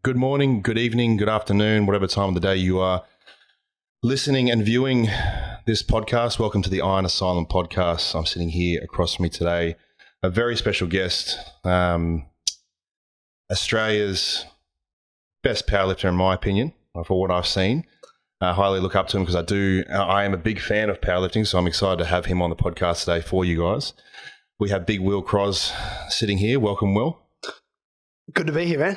Good morning, good evening, good afternoon, whatever time of the day you are listening and viewing this podcast. Welcome to the Asylum podcast. I'm sitting here across from me today, a very special guest, Australia's best powerlifter in my opinion, for what I've seen. I highly look up to him because I am a big fan of powerlifting, so I'm excited to have him on the podcast today for you guys. We have Big Will Croz sitting here. Welcome, Will. Good to be here, man.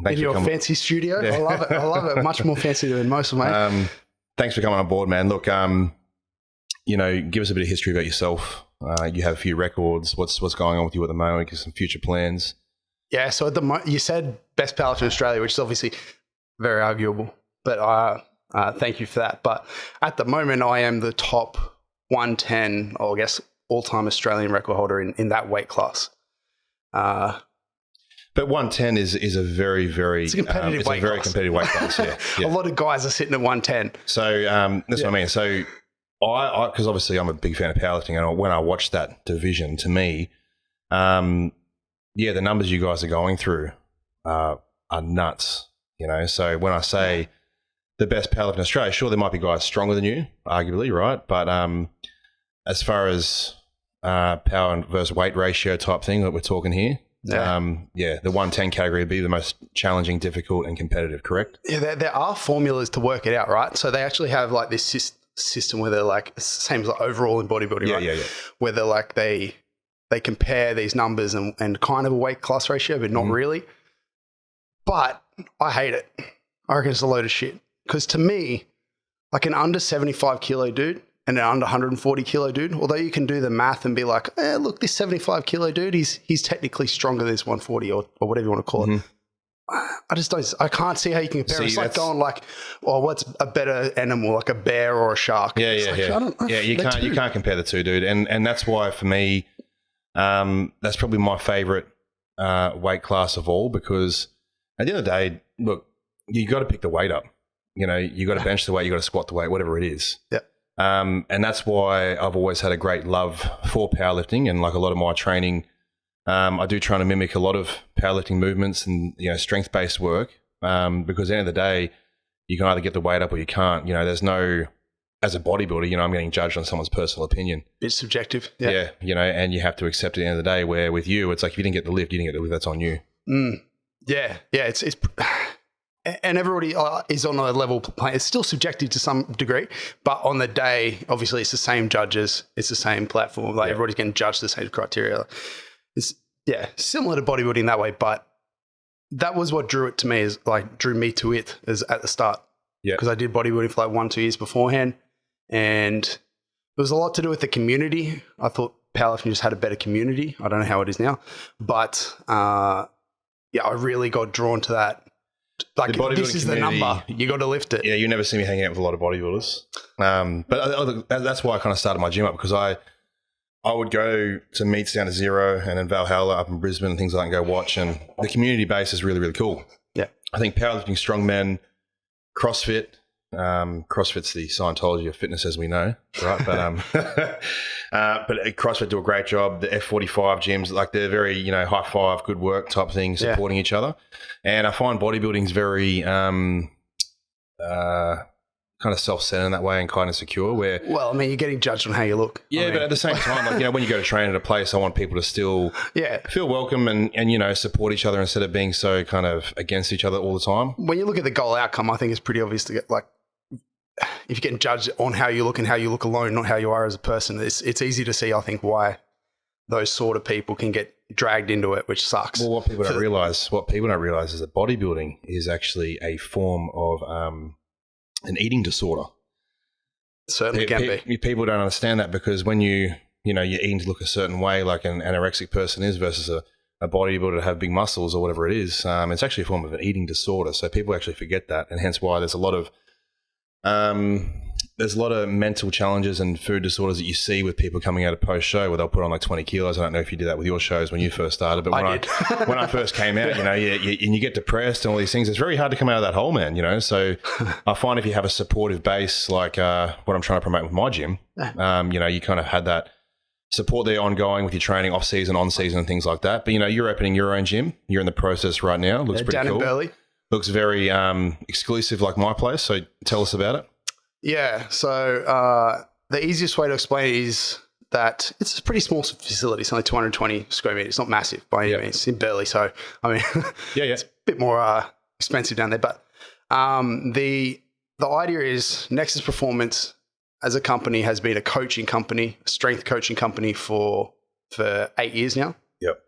Thanks in your fancy studio. Yeah. I love it. Much more fancy than most of mine. Thanks for coming on board, man. Look, give us a bit of history about yourself. You have a few records. What's going on with you at the moment? Give some future plans. Yeah, so at the you said best powerlifter in Australia, which is obviously very arguable, but thank you for that. But at the moment, I am the top 110, or I guess all-time Australian record holder in that weight class. But 110 is a very, very competitive weight class. Competitive weight class. Yeah, yeah. A lot of guys are sitting at 110. So that's what I mean. So I because obviously I'm a big fan of powerlifting, and when I watched that division, to me, the numbers you guys are going through are nuts. So when I say the best powerlifter in Australia, sure there might be guys stronger than you, arguably, right? But as far as power versus weight ratio type thing that we're talking here. Yeah. The 110 category would be the most challenging, difficult, and competitive, correct? Yeah, there are formulas to work it out, right? So they actually have like this system where they're like, same as like overall in bodybuilding, right? Yeah. Where they're like, they compare these numbers and kind of a weight class ratio, but not really. But I hate it. I reckon it's a load of shit. Because to me, like an under 75 kilo dude and an under 140 kilo dude, although you can do the math and be like, look, this 75 kilo dude, he's technically stronger than this 140 or whatever you want to call it. I just don't, I can't see how you can compare. It's like going like, what's a better animal, like a bear or a shark? Yeah. You can't compare the two, dude. And that's why for me, that's probably my favorite weight class of all, because at the end of the day, look, you got to pick the weight up. You got to bench the weight, you got to squat the weight, whatever it is. Yeah. And that's why I've always had a great love for powerlifting, and like a lot of my training, I do try to mimic a lot of powerlifting movements and strength-based work, because at the end of the day, you can either get the weight up or you can't. There's no, as a bodybuilder, I'm getting judged on someone's personal opinion. It's subjective. Yeah. And you have to accept at the end of the day, where with you, it's like if you didn't get the lift, that's on you. Yeah, it's and everybody is on a level plane. It's still subjective to some degree, but on the day, obviously, it's the same judges. It's the same platform. Like everybody's getting judged the same criteria. It's similar to bodybuilding that way, but that was what drew me to it as at the start. Yeah, because I did bodybuilding for like 1-2 years beforehand, and there was a lot to do with the community. I thought powerlifting just had a better community. I don't know how it is now, but I really got drawn to that. Like, this is the number. You got to lift it. Yeah, you never see me hanging out with a lot of bodybuilders. But that's why I kind of started my gym up, because I would go to meets down to Zero and then Valhalla up in Brisbane and things like that and go watch. And the community base is really, really cool. Yeah. I think powerlifting, strongman, CrossFit. CrossFit's the Scientology of fitness, as we know, right? But CrossFit do a great job. The F45 gyms, like they're very, high five, good work type thing, supporting each other. And I find bodybuilding is very kind of self-centered in that way and kind of secure. You're getting judged on how you look. Yeah, but at the same time, when you go to train at a place, I want people to still feel welcome and support each other instead of being so kind of against each other all the time. When you look at the goal outcome, I think it's pretty obvious to get like, if you're getting judged on how you look and how you look alone, not how you are as a person, it's easy to see, I think, why those sort of people can get dragged into it, which sucks. Well, what people don't realize is that bodybuilding is actually a form of an eating disorder. Certainly can be. People don't understand that, because when you're eating to look a certain way, like an anorexic person is, versus a bodybuilder to have big muscles or whatever it is, it's actually a form of an eating disorder. So people actually forget that, and hence why there's a lot of mental challenges and food disorders that you see with people coming out of post-show where they'll put on like 20 kilos. I don't know if you did that with your shows when you first started, but when I first came out, you get depressed and all these things. It's very hard to come out of that hole, man, So I find if you have a supportive base, like what I'm trying to promote with my gym, you kind of had that support there ongoing with your training off season, on season and things like that. But, you're opening your own gym. You're in the process right now. Looks pretty down cool. In Burleigh. Looks very exclusive, like my place. So tell us about it. Yeah. So the easiest way to explain it is that it's a pretty small facility. It's only 220 square meters. It's not massive by any means. It's in Burleigh. So, I mean, it's a bit more expensive down there. But the idea is Nexus Performance as a company has been a coaching company, a strength coaching company for 8 years now. Yep.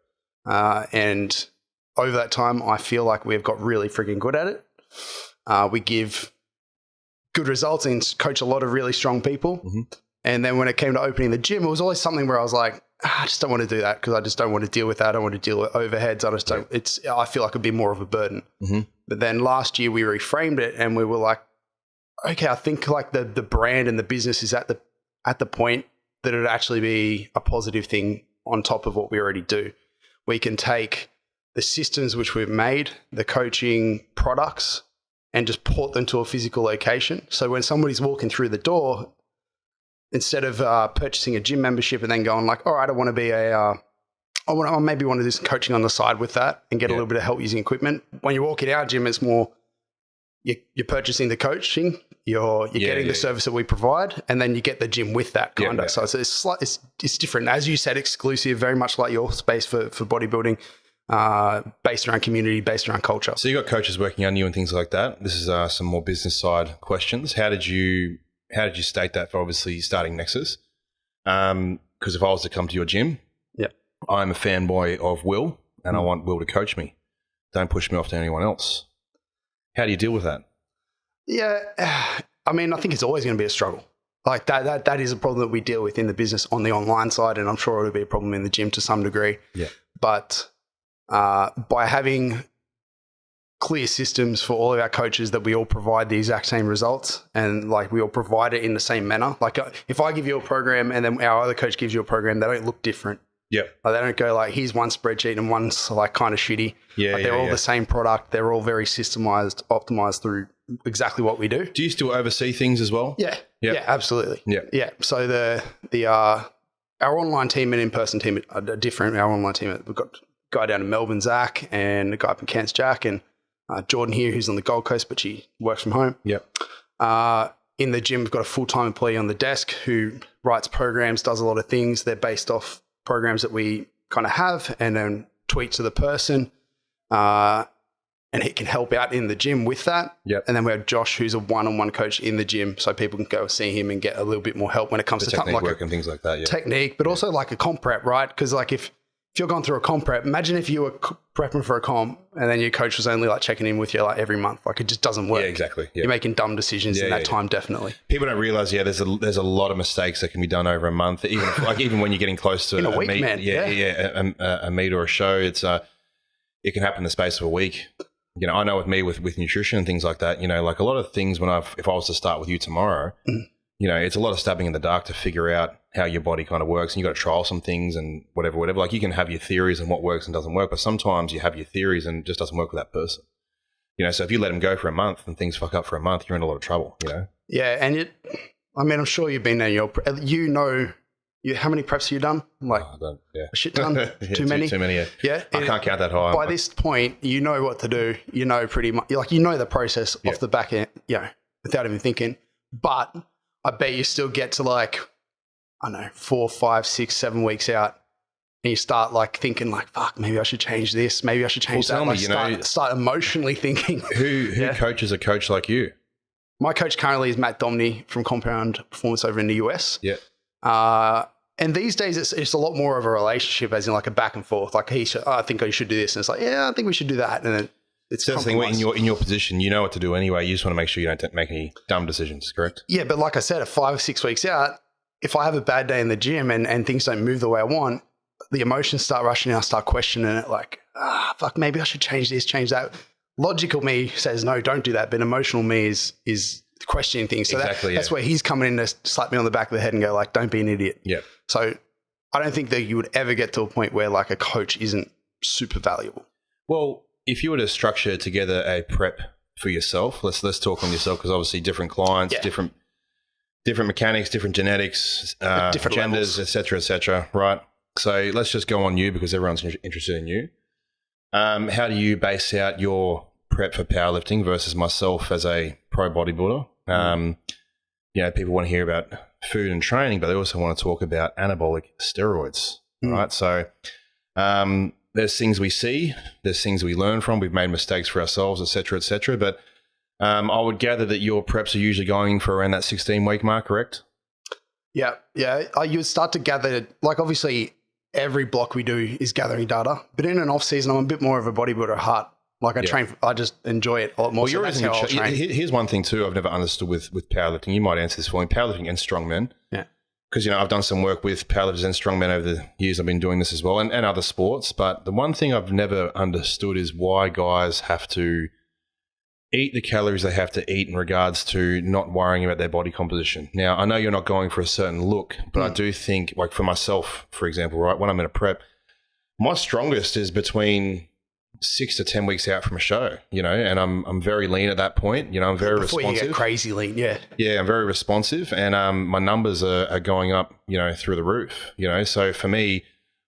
And over that time, I feel like we've got really freaking good at it. We give good results and coach a lot of really strong people. Mm-hmm. And then when it came to opening the gym, it was always something where I was like, I just don't want to do that because I just don't want to deal with that. I don't want to deal with overheads. I feel like it'd be more of a burden. Mm-hmm. But then last year we reframed it and we were like, okay, I think like the brand and the business is at the point that it'd actually be a positive thing on top of what we already do. We can take the systems which we've made, the coaching products, and just port them to a physical location. So when somebody's walking through the door, instead of purchasing a gym membership and then going like, all right, I want to be I maybe want to do some coaching on the side with that and get a little bit of help using equipment. When you walk in our gym, it's more you're purchasing the coaching, you're getting the service that we provide, and then you get the gym with that kind of. So it's different, as you said, exclusive, very much like your space for bodybuilding, based around community, based around culture. So you got coaches working on you and things like that. This is some more business side questions. How did you state that for obviously starting Nexus? Because if I was to come to your gym, I'm a fanboy of Will and I want Will to coach me. Don't push me off to anyone else. How do you deal with that? Yeah, I mean, I think it's always going to be a struggle. Like that is a problem that we deal with in the business on the online side, and I'm sure it'll be a problem in the gym to some degree. Yeah. But by having clear systems for all of our coaches that we all provide the exact same results and like we all provide it in the same manner. Like if I give you a program and then our other coach gives you a program, they don't look different. Yep. Like they don't go like, here's one spreadsheet and one's like kind of shitty. Yeah, they're all the same product. They're all very systemized, optimized through exactly what we do. Do you still oversee things as well? Yeah. Yep. Yeah, absolutely. Yeah. Yeah. So our online team and in-person team are different. Our online team, we've got a guy down in Melbourne, Zach, and a guy up in Cairns, Jack, and Jordan here, who's on the Gold Coast, but she works from home. Yep. In the gym, we've got a full-time employee on the desk who writes programs, does a lot of things. They're based off programs that we kind of have and then tweet to the person. And he can help out in the gym with that. Yep. And then we have Josh, who's a one-on-one coach in the gym, so people can go see him and get a little bit more help when it comes to technique like work and things like that. Yeah. Technique, but also like a comp prep, right? Because like if you're going through a comp prep, imagine if you were prepping for a comp and then your coach was only like checking in with you like every month. Like it just doesn't work. Yeah, exactly. Yeah. You're making dumb decisions in that time, definitely. People don't realize, there's a lot of mistakes that can be done over a month. Even when you're getting close to in a week, meet, man. A meet or a show, it can happen in the space of a week. You know, I know with me with nutrition and things like that, you know, like a lot of things if I was to start with you tomorrow, you know, it's a lot of stabbing in the dark to figure out how your body kind of works, and you got to trial some things and whatever. Like you can have your theories and what works and doesn't work, but sometimes you have your theories and it just doesn't work with that person. You know, so if you let them go for a month and things fuck up for a month, you're in a lot of trouble, you know? Yeah. And I'm sure you've been there, you know, how many preps have you done? Like a shit ton? Too many? Too many, yeah. Yeah. I can't count that high. By this point, you know what to do. You know pretty much, you know the process off the back end, you know, without even thinking. But I bet you still get to like, I don't know, 4, 5, 6, 7 weeks out and you start like thinking like, fuck, maybe I should change this. Maybe I should change that. Like start emotionally thinking. Who coaches a coach like you? My coach currently is Matt Domney from Compound Performance over in the US. Yeah. And these days it's a lot more of a relationship, as in like a back and forth. Like I think I should do this. And it's like, yeah, I think we should do that. And then it's the thing, in your position, you know what to do anyway. You just want to make sure you don't make any dumb decisions, correct? Yeah, but like I said, at 5 or 6 weeks out, if I have a bad day in the gym and things don't move the way I want, the emotions start rushing and I start questioning it like, fuck, maybe I should change this, change that. Logical me says, no, don't do that. But emotional me is questioning things. So that's where he's coming in to slap me on the back of the head and go like, don't be an idiot. Yeah. So I don't think that you would ever get to a point where like a coach isn't super valuable. Well, if you were to structure together a prep for yourself, let's talk on yourself, because obviously different clients, different mechanics, different genetics, different genders, et cetera, right? So let's just go on you because everyone's interested in you. How do you base out your prep for powerlifting versus myself as a pro bodybuilder. People want to hear about food and training, but they also want to talk about anabolic steroids, right? So there's things we see, there's things we learn from, we've made mistakes for ourselves, et cetera, but I would gather that your preps are usually going for around that 16-week mark, correct? Yeah. You would start to gather, like obviously every block we do is gathering data, but in an off season, I'm a bit more of a bodybuilder at heart. Like I just enjoy it a lot more. Well, that's how I'll train. Here's one thing too I've never understood with powerlifting. You might answer this for me. Powerlifting and strongmen. Yeah. Because, I've done some work with powerlifters and strongmen over the years. I've been doing this as well and other sports. But the one thing I've never understood is why guys have to eat the calories they have to eat in regards to not worrying about their body composition. Now, I know you're not going for a certain look, but I do think, like for myself, for example, right, when I'm in a prep, my strongest is between 6 to 10 weeks out from a show, and I'm very lean at that point. I'm very Before responsive. You get crazy lean, yeah. Yeah, I'm very responsive, and my numbers are going up, through the roof. So for me,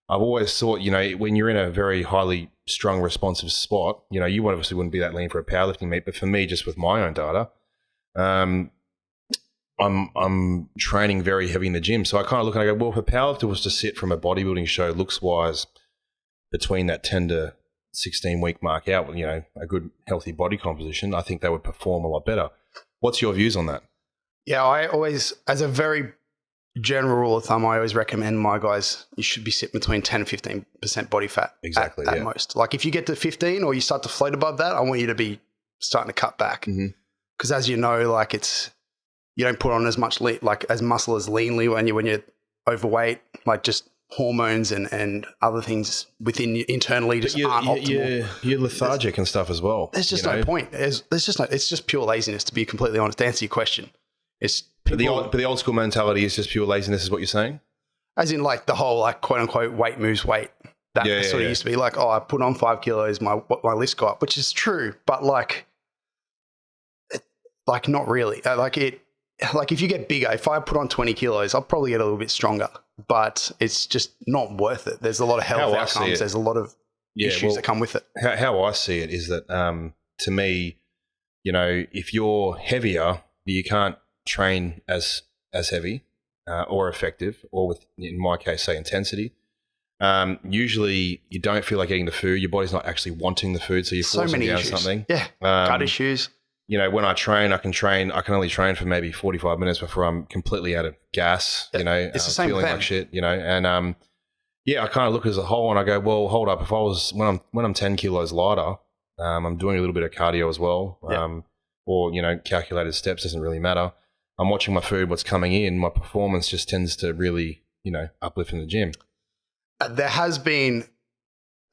I've always thought, when you're in a very highly strong, responsive spot, you obviously wouldn't be that lean for a powerlifting meet, but for me, just with my own data, I'm training very heavy in the gym. So I kind of look and I go, well, if a powerlifter was to sit from a bodybuilding show looks wise between that 10 to 16-week mark out with, a good healthy body composition, I think they would perform a lot better. What's your views on that? Yeah, I always, as a very general rule of thumb, I always recommend my guys, you should be sitting between 10 and 15% body fat at most. Like if you get to 15 or you start to float above that, I want you to be starting to cut back. Because as you know, like you don't put on as much as muscle as leanly when you're overweight, like just hormones and other things within internally just aren't optimal. You're lethargic and stuff as well. There's just no point. It's just pure laziness, to be completely honest. To answer your question, but the old school mentality is just pure laziness, is what you're saying? As in like the whole like quote unquote weight moves weight. That sort of used to be like, oh, I put on 5 kilos, my lifts go up, which is true, but like not really. Like if you get bigger, if I put on 20 kilos, I'll probably get a little bit stronger, but it's just not worth it. There's a lot of health outcomes. There's a lot of issues that come with it. How I see it is that, to me, if you're heavier, you can't train as heavy or effective, or with, in my case, say intensity. Usually you don't feel like eating the food. Your body's not actually wanting the food, so you're forcing down something. Yeah, gut issues. When I train, I can only train for maybe 45 minutes before I'm completely out of gas, it's the same feeling thing. like shit, and I kind of look as a whole and I go, well, hold up, when I'm 10 kilos lighter, I'm doing a little bit of cardio as well, or, calculated steps, doesn't really matter. I'm watching my food, what's coming in, my performance just tends to really, uplift in the gym. There has been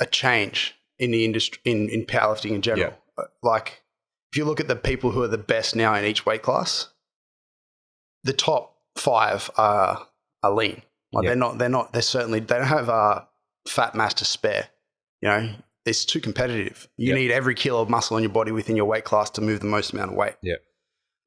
a change in the industry, in powerlifting in general. Like, if you look at the people who are the best now in each weight class, the top 5 are lean. Like they don't have fat mass to spare. It's too competitive. You need every kilo of muscle on your body within your weight class to move the most amount of weight. Yeah.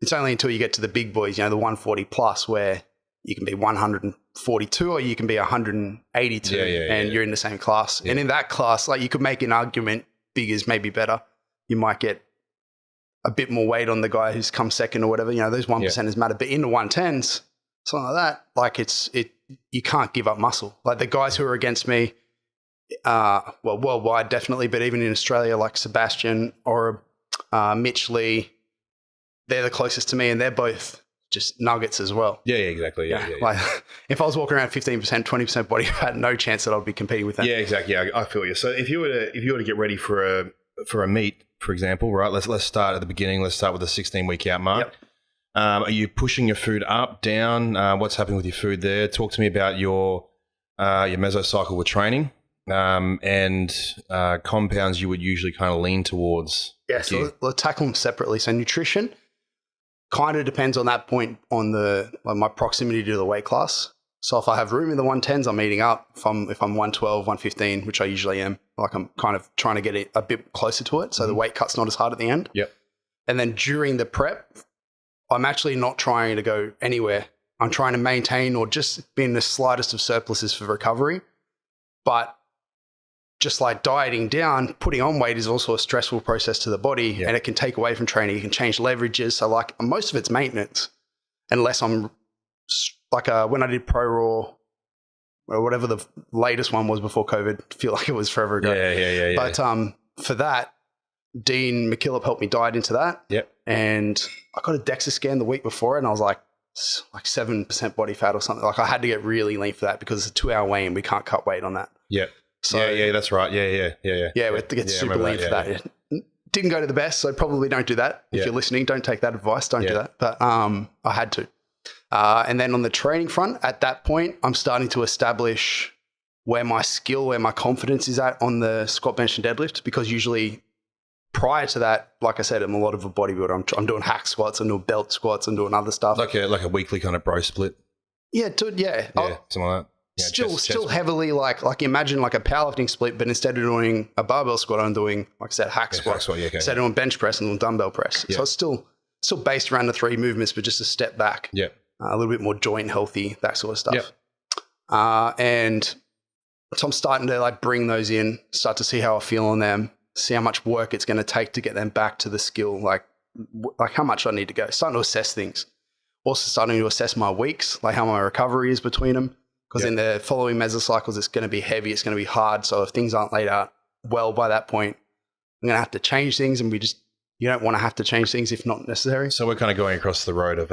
It's only until you get to the big boys, the 140 plus, where you can be 142 or you can be 182 and you're in the same class. Yeah. And in that class, like you could make an argument, big is maybe better. You might get a bit more weight on the guy who's come second or whatever, those 1%ers matter. But in the 110s, something like that, like you can't give up muscle. Like the guys who are against me, worldwide definitely, but even in Australia, like Sebastian or Mitch Leigh, they're the closest to me and they're both just nuggets as well. Yeah, exactly. Yeah. Like if I was walking around 15%, 20% body fat, no chance that I'd be competing with them. Yeah, exactly. Yeah, I feel you. So if you were to get ready for a meet, for example, right? Let's start at the beginning. Let's start with the 16-week out mark. Yep. Are you pushing your food up, down? What's happening with your food there? Talk to me about your mesocycle with training and compounds you would usually kind of lean towards. Yeah, so let's tackle them separately. So nutrition kind of depends on that point on my proximity to the weight class. So if I have room in the 110s, I'm eating up. If I'm 112, 115, which I usually am, like I'm kind of trying to get it a bit closer to it. So the weight cut's not as hard at the end. Yep. And then during the prep, I'm actually not trying to go anywhere. I'm trying to maintain or just be in the slightest of surpluses for recovery. But just like dieting down, putting on weight is also a stressful process to the body, and it can take away from training. You can change leverages. So like most of it's maintenance, unless I'm like when I did Pro Raw or whatever the latest one was before COVID, I feel like it was forever ago. Yeah. But for that, Dean McKillop helped me diet into that. Yep. And I got a DEXA scan the week before, and I was like 7% body fat or something. Like I had to get really lean for that because it's a 2-hour weigh-in. We can't cut weight on that. Yep. So yeah, that's right. Yeah. Yeah, we have to get super lean for that. Didn't go to the best, so probably don't do that. If you're listening, don't take that advice. Don't do that. But I had to. And then on the training front, at that point, I'm starting to establish where my skill, where my confidence is at on the squat, bench, and deadlift. Because usually prior to that, like I said, I'm a lot of a bodybuilder. I'm doing hack squats, I'm doing belt squats, I'm doing other stuff. Like a weekly kind of bro split. Yeah, dude. Yeah, something like that. Yeah, still heavily like imagine like a powerlifting split, but instead of doing a barbell squat, I'm doing, like I said, hack squat. Instead of doing bench press, and doing dumbbell press. So it's still based around the 3 movements, but just a step back. Yeah. A little bit more joint healthy, that sort of stuff. And so I'm starting to like bring those in, start to see how I feel on them, see how much work it's going to take to get them back to the skill, like how much I need to go. Starting to assess things. Also starting to assess my weeks, like how my recovery is between them. Because in the following mesocycles, it's going to be heavy, it's going to be hard. So if things aren't laid out well by that point, I'm going to have to change things, and you don't want to have to change things if not necessary. So we're kind of going across the road of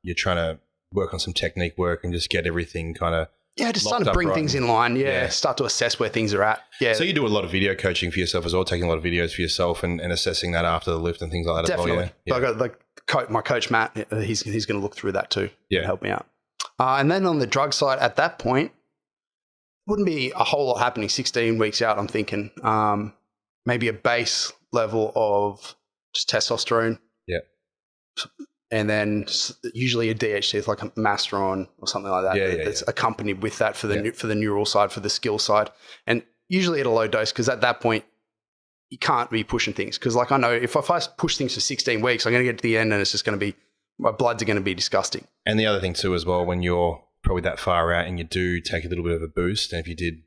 you're trying to work on some technique work and just get everything kind of just start to bring things in line. Start to assess where things are at. Yeah. So you do a lot of video coaching for yourself as well, taking a lot of videos for yourself and assessing that after the lift and things like that. Definitely. As well. I got like my coach Matt. He's going to look through that too. Yeah. And help me out. And then on the drug side, at that point, wouldn't be a whole lot happening. 16 weeks out, I'm thinking maybe a base level of just testosterone. Yeah. And then usually a DHT, like a Masteron or something like that. It's accompanied with that for the neural side, for the skill side. And usually at a low dose, because at that point, you can't be pushing things. Because like I know if I push things for 16 weeks, I'm going to get to the end and it's just going to be, my bloods are going to be disgusting. And the other thing too as well, when you're probably that far out and you do take a little bit of a boost, and if you did,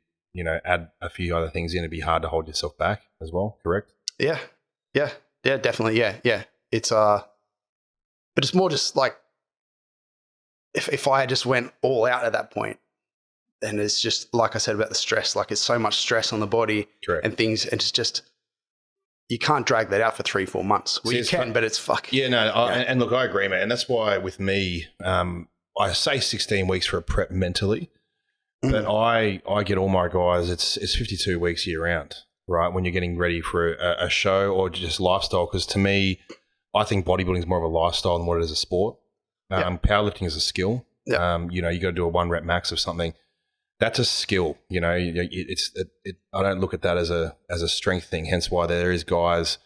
add a few other things in, it'd be hard to hold yourself back as well, correct? Yeah, definitely. Yeah. It's but it's more just like if I just went all out at that point, and it's just like I said about the stress, like it's so much stress on the body. Correct. And things, and it's just, you can't drag that out for 3-4 months. Well, you can, but it's fucking. Yeah, no, and look, I agree, mate. And that's why with me, I say 16 weeks for a prep mentally, but I get all my guys, it's 52 weeks year round, right? When you're getting ready for a show or just lifestyle. Because to me, I think bodybuilding is more of a lifestyle than what it is a sport. Powerlifting is a skill. You got to do a 1 rep max of something. That's a skill. I don't look at that as a strength thing. Hence why there is guys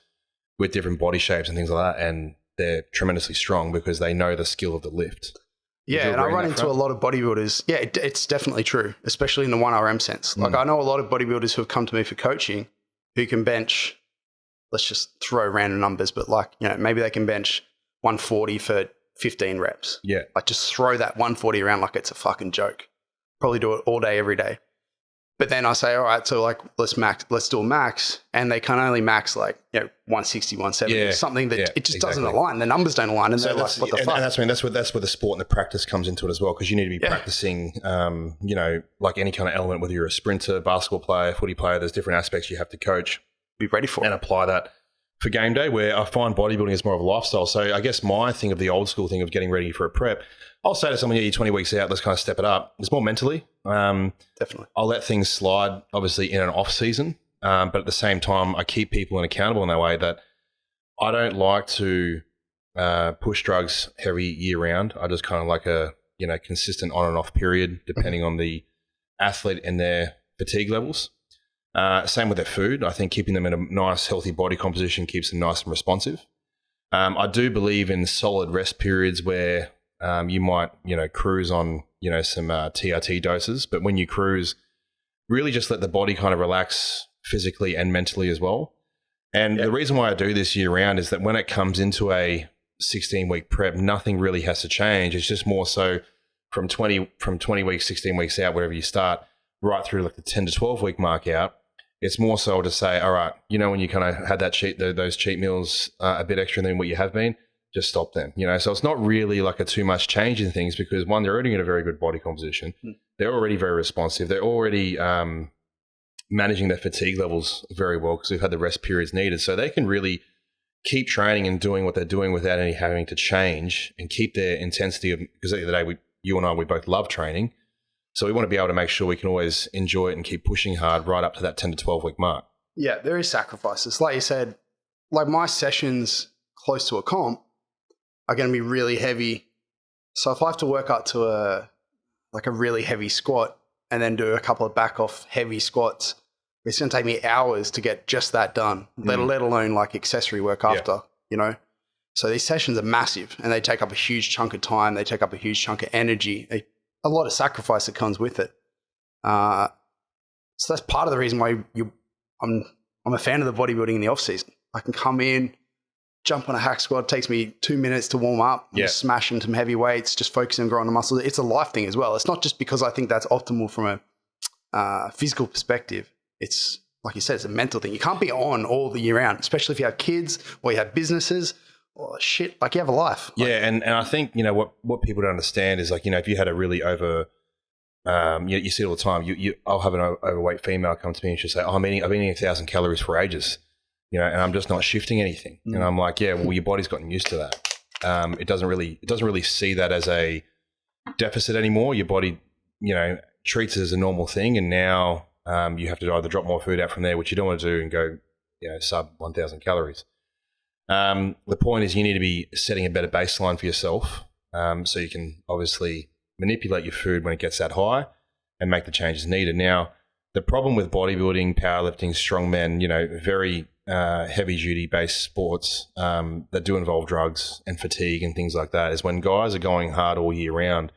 with different body shapes and things like that, and they're tremendously strong because they know the skill of the lift. Yeah, and I run into a lot of bodybuilders. Yeah, it's definitely true, especially in the 1RM sense. Like I know a lot of bodybuilders who have come to me for coaching who can bench, let's just throw random numbers, but maybe they can bench 140 for 15 reps. Yeah. Like just throw that 140 around like it's a fucking joke. Probably do it all day, every day. But then I say, all right, so like let's do a max, and they can only max 160, 170, something that it just doesn't align. The numbers don't align, and so they're like, what the fuck? And that's where the sport and the practice comes into it as well, because you need to be practicing, like any kind of element, whether you're a sprinter, basketball player, footy player. There's different aspects you have to coach, be ready for, and apply that for game day. Where I find bodybuilding is more of a lifestyle. So I guess my thing of the old school thing of getting ready for a prep, I'll say to someone, you're 20 weeks out, let's kind of step it up. It's more mentally. Definitely. I'll let things slide, obviously, in an off season. But at the same time, I keep people accountable in that way that I don't like to push drugs heavy year round. I just kind of like a consistent on and off period, depending on the athlete and their fatigue levels. Same with their food. I think keeping them in a nice, healthy body composition keeps them nice and responsive. I do believe in solid rest periods where you might, cruise on, some TRT doses. But when you cruise, really just let the body kind of relax physically and mentally as well. And the reason why I do this year round is that when it comes into a 16-week prep, nothing really has to change. It's just more so from 20 weeks, 16 weeks out, wherever you start, right through like the 10 to 12 week mark out, It's more so to say, all right, when you kind of had those cheat meals a bit extra than what you have been, just stop them. So it's not really like a too much change in things because one, they're already in a very good body composition. They're already very responsive. They're already managing their fatigue levels very well because we've had the rest periods needed. So they can really keep training and doing what they're doing without any having to change and keep their intensity because at the end of the day, you and I, we both love training. So we want to be able to make sure we can always enjoy it and keep pushing hard right up to that 10 to 12 week mark. Yeah, there is sacrifices. Like you said, like my sessions close to a comp are going to be really heavy. So if I have to work up to a really heavy squat and then do a couple of back off heavy squats, it's going to take me hours to get just that done, let alone like accessory work after, So these sessions are massive and they take up a huge chunk of time. They take up a huge chunk of energy, a lot of sacrifice that comes with it. So that's part of the reason why I'm a fan of the bodybuilding in the off season. I can come in, jump on a hack squat. It takes me 2 minutes to warm up. I'm just smashing some heavy weights, just focusing on growing the muscles. It's a life thing as well. It's not just because I think that's optimal from a physical perspective. It's like you said, it's a mental thing. You can't be on all the year round, especially if you have kids or you have businesses or shit. Like you have a life. And I think what people don't understand is like if you had a really over, you see it all the time. I'll have an overweight female come to me and she'll say, I've been eating 1,000 calories for ages. And I'm just not shifting anything. And I'm like, yeah, well, your body's gotten used to that. It doesn't really see that as a deficit anymore. Your body, treats it as a normal thing. And now you have to either drop more food out from there, which you don't want to do, and go, sub 1,000 calories. The point is you need to be setting a better baseline for yourself so you can obviously manipulate your food when it gets that high and make the changes needed. Now, the problem with bodybuilding, powerlifting, strongmen, very heavy duty based sports that do involve drugs and fatigue and things like that is when guys are going hard all year round,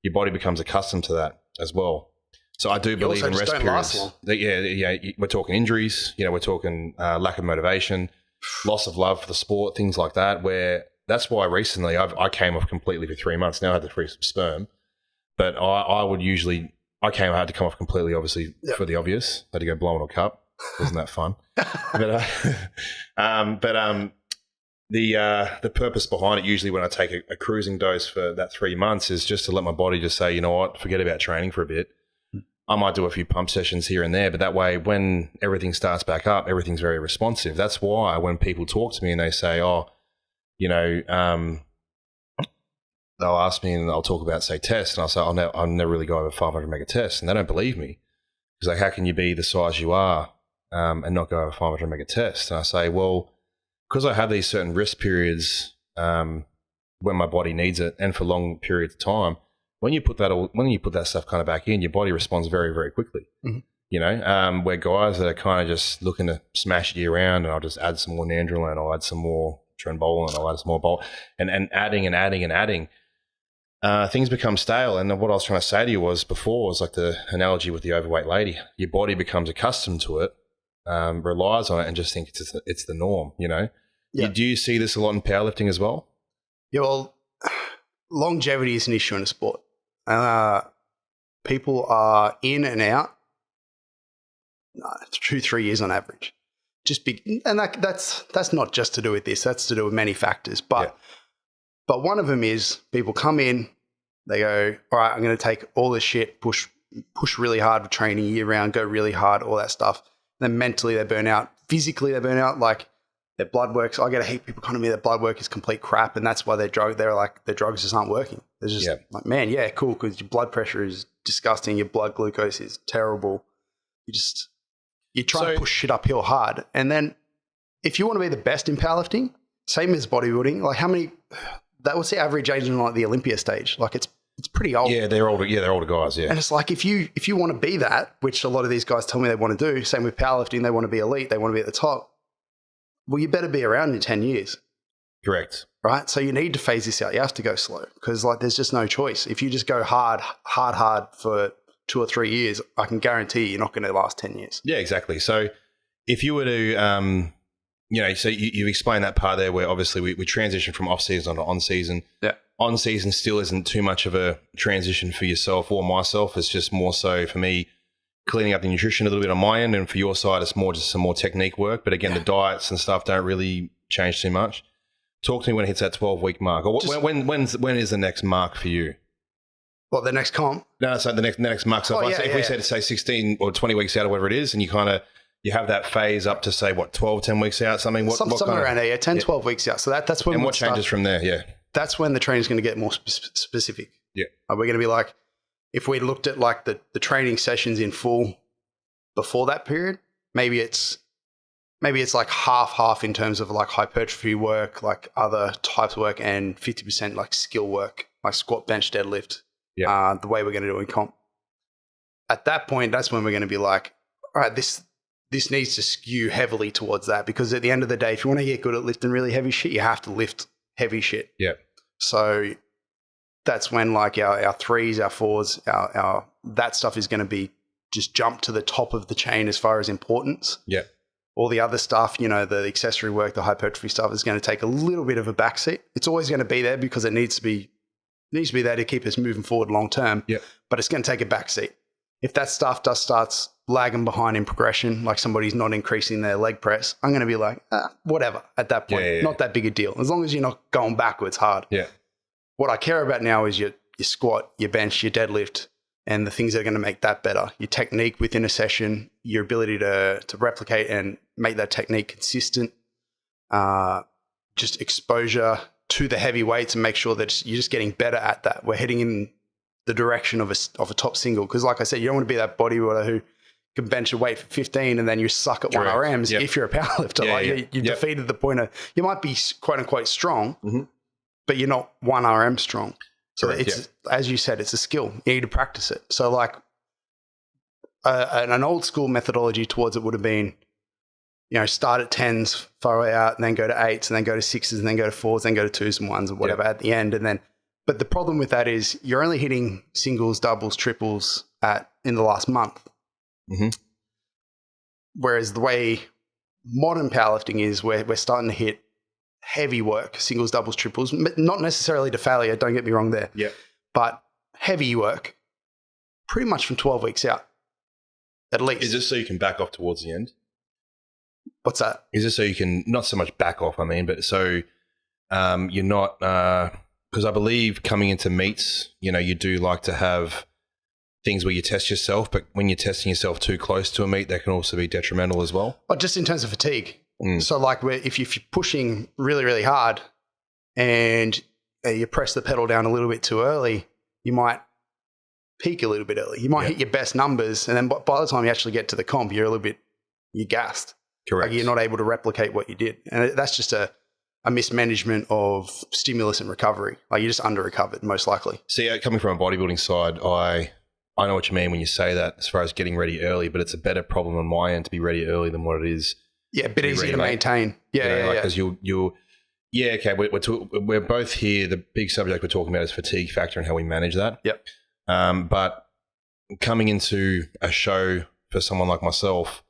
your body becomes accustomed to that as well. So I do believe in rest periods. We're talking injuries, we're talking lack of motivation, loss of love for the sport, things like that, where that's why recently I came off completely for 3 months. Now I had to free some sperm, but I had to come off completely, obviously, for the obvious. I had to go blow on a cup. Wasn't that fun? The purpose behind it, usually when I take a cruising dose for that 3 months, is just to let my body just say, you know what, forget about training for a bit. I might do a few pump sessions here and there, but that way when everything starts back up, everything's very responsive. That's why when people talk to me and they say, they'll ask me and I'll talk about, say, tests, and I'll say, I'll never really go over 500 mega tests, and they don't believe me. It's like, how can you be the size you are and not go over 500 mega tests? And I say, well, because I have these certain rest periods when my body needs it and for long periods of time, when you put that stuff kind of back in, your body responds very, very quickly. Where guys that are kind of just looking to smash it year round, and I'll just add some more nandrolone, I'll add some more trenbolone, I'll add some more bol, and adding, things become stale. And what I was trying to say to you was like the analogy with the overweight lady. Your body becomes accustomed to it, relies on it, and just thinks it's the norm. Yeah. Do you see this a lot in powerlifting as well? Yeah, well, longevity is an issue in a sport. People are in and out 2-3 years on average. And that's not just to do with this. That's to do with many factors. But one of them is people come in, they go, all right, I'm going to take all this shit, push really hard with training year round, go really hard, all that stuff. And then mentally they burn out. Physically they burn out. Like their blood works. I get a heap of people come to me, their blood work is complete crap, and that's why their drugs just aren't working. It's just like, man, yeah, cool, because your blood pressure is disgusting, your blood glucose is terrible. You try to push shit uphill hard. And then if you want to be the best in powerlifting, same as bodybuilding, like what's the average age in like the Olympia stage? Like it's pretty old. Yeah, they're older. Yeah, they're older guys. Yeah. And it's like, if you want to be that, which a lot of these guys tell me they want to do, same with powerlifting, they want to be elite, they want to be at the top. Well, you better be around in 10 years. Correct. Right? So you need to phase this out. You have to go slow because like there's just no choice. If you just go hard for 2 or 3 years, I can guarantee you're not going to last 10 years. Yeah, exactly. So if you were to, so you've explained that part there where obviously we transition from off-season to on-season. Yeah. On-season still isn't too much of a transition for yourself or myself. It's just more so for me, cleaning up the nutrition a little bit on my end, and for your side, it's more just some more technique work. But again, the diets and stuff don't really change too much. Talk to me when it hits that 12-week mark. Or when is the next mark for you? What, the next comp? No, so the next mark. So if we said, say 16 or 20 weeks out or whatever it is, and you have that phase up to say, 10 weeks out, something? Somewhere around there, 10, 12 weeks out. So that's when and what changes from there, yeah. That's when the training's going to get more specific. Yeah. We're going to be like, if we looked at like the training sessions in full before that period, maybe it's like half in terms of like hypertrophy work, like other types of work, and 50% like skill work, like squat, bench, deadlift. Yeah. The way we're going to do in comp. At that point, that's when we're going to be like, all right, this needs to skew heavily towards that, because at the end of the day, if you want to get good at lifting really heavy shit, you have to lift heavy shit. Yeah. So that's when like our threes, our fours, our that stuff is going to be just jump to the top of the chain as far as importance. Yeah. All the other stuff, the accessory work, the hypertrophy stuff is going to take a little bit of a backseat. It's always going to be there because it needs to be there to keep us moving forward long term. Yeah. But it's going to take a backseat. If that stuff starts lagging behind in progression, like somebody's not increasing their leg press, I'm going to be like, whatever at that point. Yeah. Not that big a deal. As long as you're not going backwards hard. Yeah. What I care about now is your squat, your bench, your deadlift, and the things that are going to make that better. Your technique within a session, your ability to replicate and make that technique consistent, just exposure to the heavy weights and make sure that you're just getting better at that. We're heading in the direction of a top single. Because like I said, you don't want to be that bodybuilder who can bench a weight for 15 and then you suck at 1 RMs if you're a powerlifter. You've defeated the point of, you might be quote unquote strong, but you're not 1 RM strong. So as you said, it's a skill. You need to practice it. So like an old school methodology towards it would have been, start at 10s, far way out, and then go to 8s, and then go to 6s, and then go to 4s, then go to 2s and 1s or whatever at the end. But the problem with that is you're only hitting singles, doubles, triples in the last month. Mm-hmm. Whereas the way modern powerlifting is, we're starting to hit heavy work, singles, doubles, triples, not necessarily to failure, don't get me wrong there. Yeah. But heavy work pretty much from 12 weeks out, at least. Is this so you can back off towards the end? What's that? Is this so you can, not so much back off, but so you're not, because I believe coming into meets, you do like to have things where you test yourself, but when you're testing yourself too close to a meet, that can also be detrimental as well. But just in terms of fatigue. So like if you're pushing really, really hard and you press the pedal down a little bit too early, you might peak a little bit early. You might hit your best numbers, and then by the time you actually get to the comp, you're gassed. Correct. Like you're not able to replicate what you did. And that's just a mismanagement of stimulus and recovery. Like you just under-recovered, most likely. See, coming from a bodybuilding side, I know what you mean when you say that as far as getting ready early, but it's a better problem on my end to be ready early than what it is. Yeah, a bit easier to maintain. Because we're both here. The big subject we're talking about is fatigue factor and how we manage that. Yep. But coming into a show for someone like myself,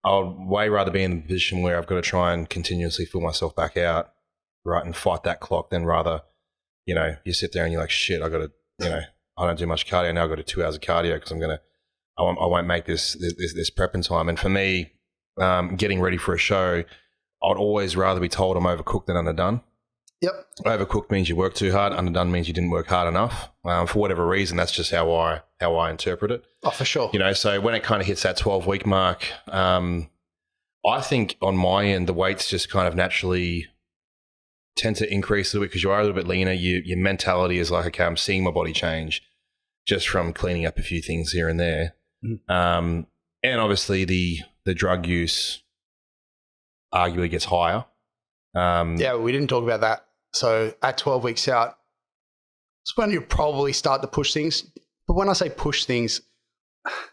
I would way rather be in the position where I've got to try and continuously fill myself back out, right, and fight that clock, than rather, you sit there and you're like, shit, I got to, I don't do much cardio now. I've got to do 2 hours of cardio because I won't make this prep in time. And for me, getting ready for a show, I'd always rather be told I'm overcooked than underdone. Yep. Overcooked means you work too hard. Underdone means you didn't work hard enough. For whatever reason, that's just how I interpret it. Oh, for sure. So when it kind of hits that 12-week mark, I think on my end, the weights just kind of naturally tend to increase a little bit because you are a little bit leaner. Your mentality is like, okay, I'm seeing my body change just from cleaning up a few things here and there. Mm-hmm. And obviously the drug use arguably gets higher. We didn't talk about that. So at 12 weeks out, it's when you probably start to push things. But when I say push things,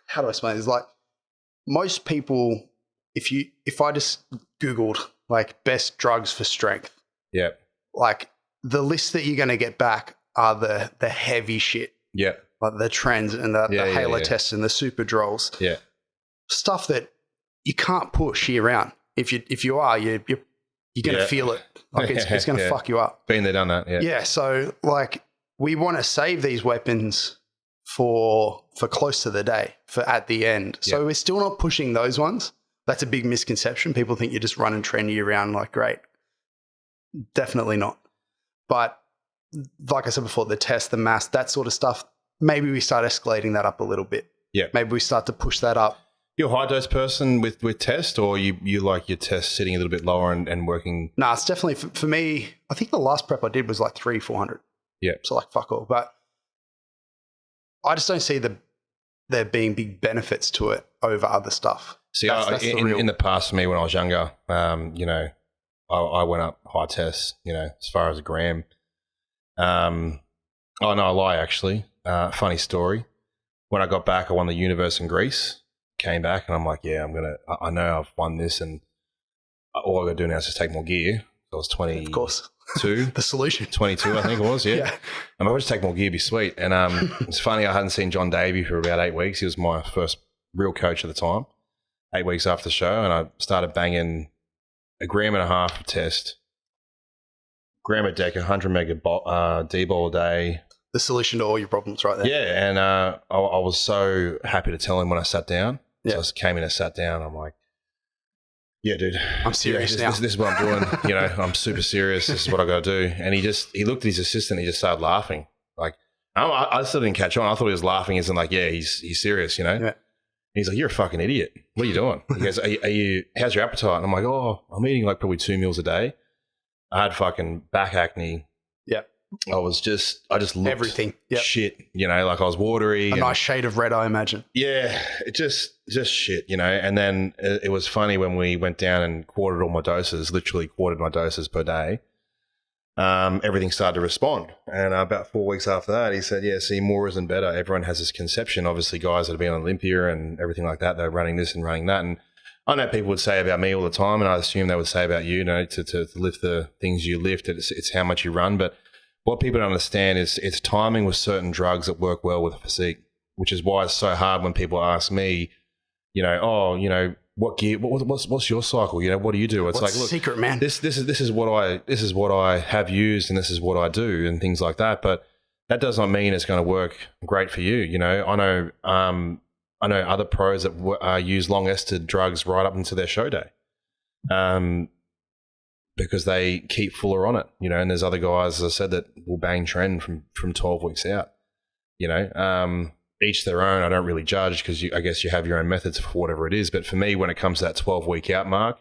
how do I explain this? Like most people, if I just Googled like best drugs for strength, like the list that you're going to get back are the heavy shit. Yeah. Like the trends and the Halo tests and the super drolls. Yeah. Stuff that you can't push year round. If you are, you're going to feel it. Like it's going to fuck you up. Been there, done that. Yeah. Yeah. So like we want to save these weapons for close to the day for at the end. So we're still not pushing those ones. That's a big misconception. People think you just run and train year round, like, great. Definitely not. But like I said before, the test, the mass, that sort of stuff, maybe we start escalating that up a little bit. Yeah. Maybe we start to push that up. You're a high dose person with test, or you like your test sitting a little bit lower and working? No, it's definitely, for me, I think the last prep I did was like 300-400. Yeah. So like fuck all. But I just don't see there being big benefits to it over other stuff. See, in the past for me when I was younger, you know, I went up high tests, you know, as far as a gram. Oh no, I lie actually. Funny story. When I got back, I won the Universe in Greece. Came back and I'm like, yeah, I know I've won this, and all I got to do now is just take more gear. I was 20. Of course. The solution. 22, I think it was, yeah. And I would just take more gear, be sweet. And it's funny, I hadn't seen John Davey for about 8 weeks. He was my first real coach at the time. 8 weeks after the show, and I started banging 1.5 grams of test, gram a deck, 100 mega D-ball a day. The solution to all your problems right there. Yeah, and I was so happy to tell him when I sat down. Yeah. So I just came in and sat down. I'm like, yeah, dude. I'm serious now. This is what I'm doing. You know, I'm super serious. This is what I got to do. And he looked at his assistant. He just started laughing. Like, I still didn't catch on. I thought he was laughing as in like, yeah, he's serious, you know? Yeah. He's like, you're a fucking idiot. What are you doing? He goes, how's your appetite? And I'm like, oh, I'm eating like probably 2 meals a day. I had fucking back acne. Yeah. I just looked everything. Shit, you know, like I was watery. A nice shade of red, I imagine. Yeah, it just shit, you know. And then it was funny when we went down and quartered all my doses, literally quartered my doses per day. Everything started to respond. And about 4 weeks after that, he said, yeah, see, more isn't better. Everyone has this conception. Obviously, guys that have been on Olympia and everything like that, they're running this and running that. And I know people would say about me all the time, and I assume they would say about you, you know, to lift the things you lift, it's how much you run. But what people don't understand is it's timing with certain drugs that work well with a physique, which is why it's so hard when people ask me, you know, oh, you know, what gear, what's your cycle? You know, what do you do? It's what's like, look, secret, man. This is what I have used, and this is what I do, and things like that. But that does not mean it's going to work great for you. You know, I know other pros that use long ester drugs right up into their show day. Because they keep fuller on it, you know, and there's other guys, as I said, that will bang trend from 12 weeks out, you know, each their own. I don't really judge because I guess you have your own methods for whatever it is. But for me, when it comes to that 12-week out mark,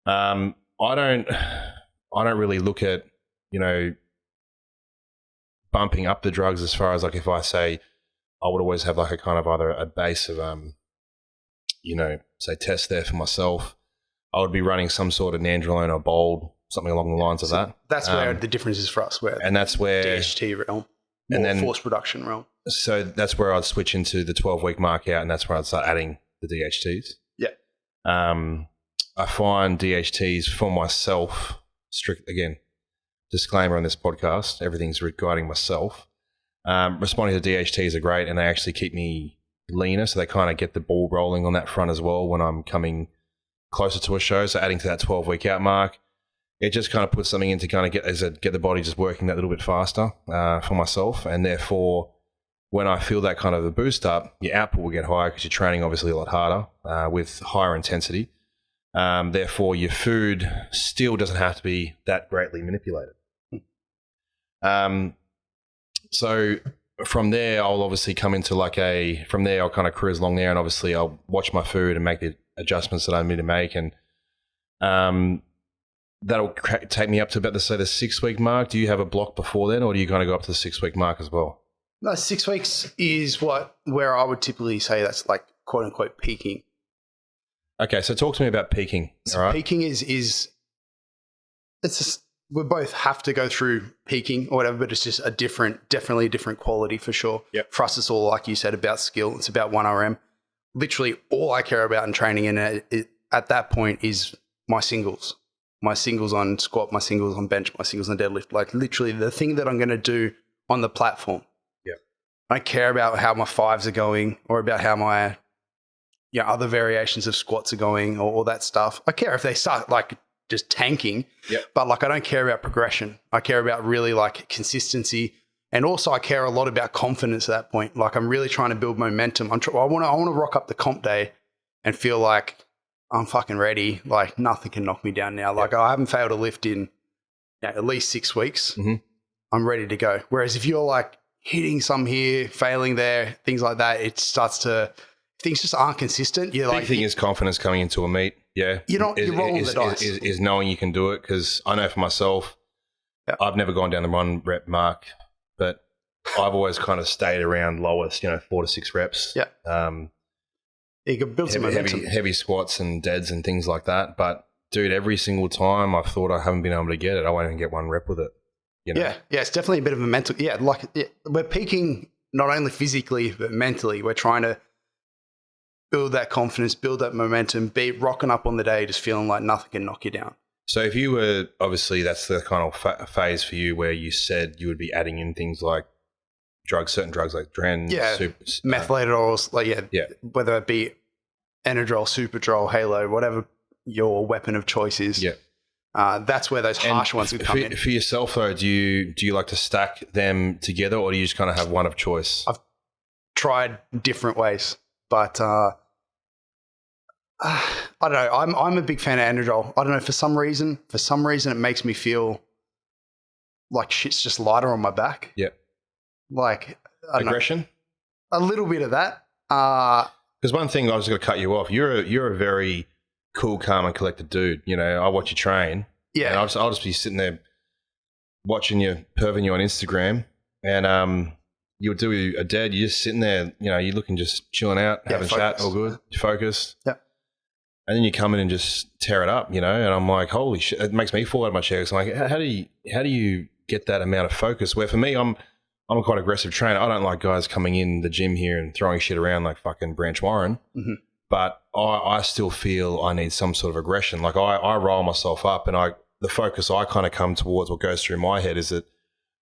I don't really look at, you know, bumping up the drugs as far as like if I say I would always have like a kind of either a base of, you know, say test there for myself. I would be running some sort of nandrolone or bold, something along the lines of that. That's where the difference is for us. And that's where DHT realm, and then force production realm. So that's where I'd switch into the 12-week mark out, and that's where I'd start adding the DHTs. Yeah. I find DHTs for myself, again, disclaimer on this podcast, everything's regarding myself. Responding to DHTs are great, and they actually keep me leaner, so they kind of get the ball rolling on that front as well when I'm coming closer to a show. So adding to that 12-week out mark, it just kind of puts something in to kind of get the body just working that little bit faster for myself. And therefore, when I feel that kind of a boost up, your output will get higher because you're training obviously a lot harder with higher intensity. Therefore, your food still doesn't have to be that greatly manipulated. So from there, I'll obviously come into from there, I'll kind of cruise along there, and obviously I'll watch my food and make the adjustments that I need to make. And that'll take me up to about the 6-week mark. Do you have a block before then, or do you kind of go up to the 6-week mark as well? No, 6 weeks is where I would typically say that's like quote unquote peaking. Okay, so talk to me about peaking. So all right? Peaking we both have to go through peaking or whatever, but it's just definitely a different quality for sure. Yep. For us, it's all, like you said, about skill. It's about 1RM. Literally all I care about in training at that point is my singles. My singles on squat, my singles on bench, my singles on deadlift. Like literally the thing that I'm going to do on the platform. Yeah. I don't care about how my fives are going or about how my other variations of squats are going or all that stuff. I care if they start like just tanking, yep. But like I don't care about progression. I care about really like consistency, And also I care a lot about confidence at that point. Like I'm really trying to build momentum. I want to rock up the comp day and feel like I'm fucking ready. Like nothing can knock me down now. Like I haven't failed a lift in at least 6 weeks. Mm-hmm. I'm ready to go. Whereas if you're like hitting some here, failing there, things like that, things just aren't consistent. You're Big thing is confidence coming into a meet. Yeah. You're rolling the dice. Is knowing you can do it. Because I know for myself, I've never gone down the 1 rep mark, but I've always kind of stayed around lowest, 4 to 6 reps. Yeah. You can build some momentum. Heavy squats and deads and things like that. But dude, every single time I've thought I haven't been able to get it, I won't even get 1 rep with it. Yeah, it's definitely a bit of a mental. Yeah, we're peaking not only physically but mentally. We're trying to build that confidence, build that momentum, be rocking up on the day, just feeling like nothing can knock you down. So if you were, obviously that's the kind of phase for you where you said you would be adding in things like certain drugs like Dren, methylated, whether it be Enadrol, Superdrol, Halo, whatever your weapon of choice is. Yeah. That's where those harsh ones would come in. For yourself though, do you like to stack them together or do you just kind of have one of choice? I've tried different ways, but I don't know. I'm a big fan of Enadrol. I don't know, for some reason it makes me feel like shit's just lighter on my back. Yeah. Like aggression? A little bit of that. Because one thing, I was going to cut you off. You're a very cool, calm, and collected dude. I watch you train. Yeah. And I'll just be sitting there watching you, perving you on Instagram, and you'll do a dead. You're just sitting there. You're looking, just chilling out, having chat, all good, focused. Yeah. And then you come in and just tear it up, and I'm like, holy shit! It makes me fall out of my chair. So I'm like, how do you get that amount of focus? Where for me, I'm a quite aggressive trainer. I don't like guys coming in the gym here and throwing shit around like fucking Branch Warren. Mm-hmm. But I still feel I need some sort of aggression. Like I roll myself up, and the focus I kind of come towards, what goes through my head is that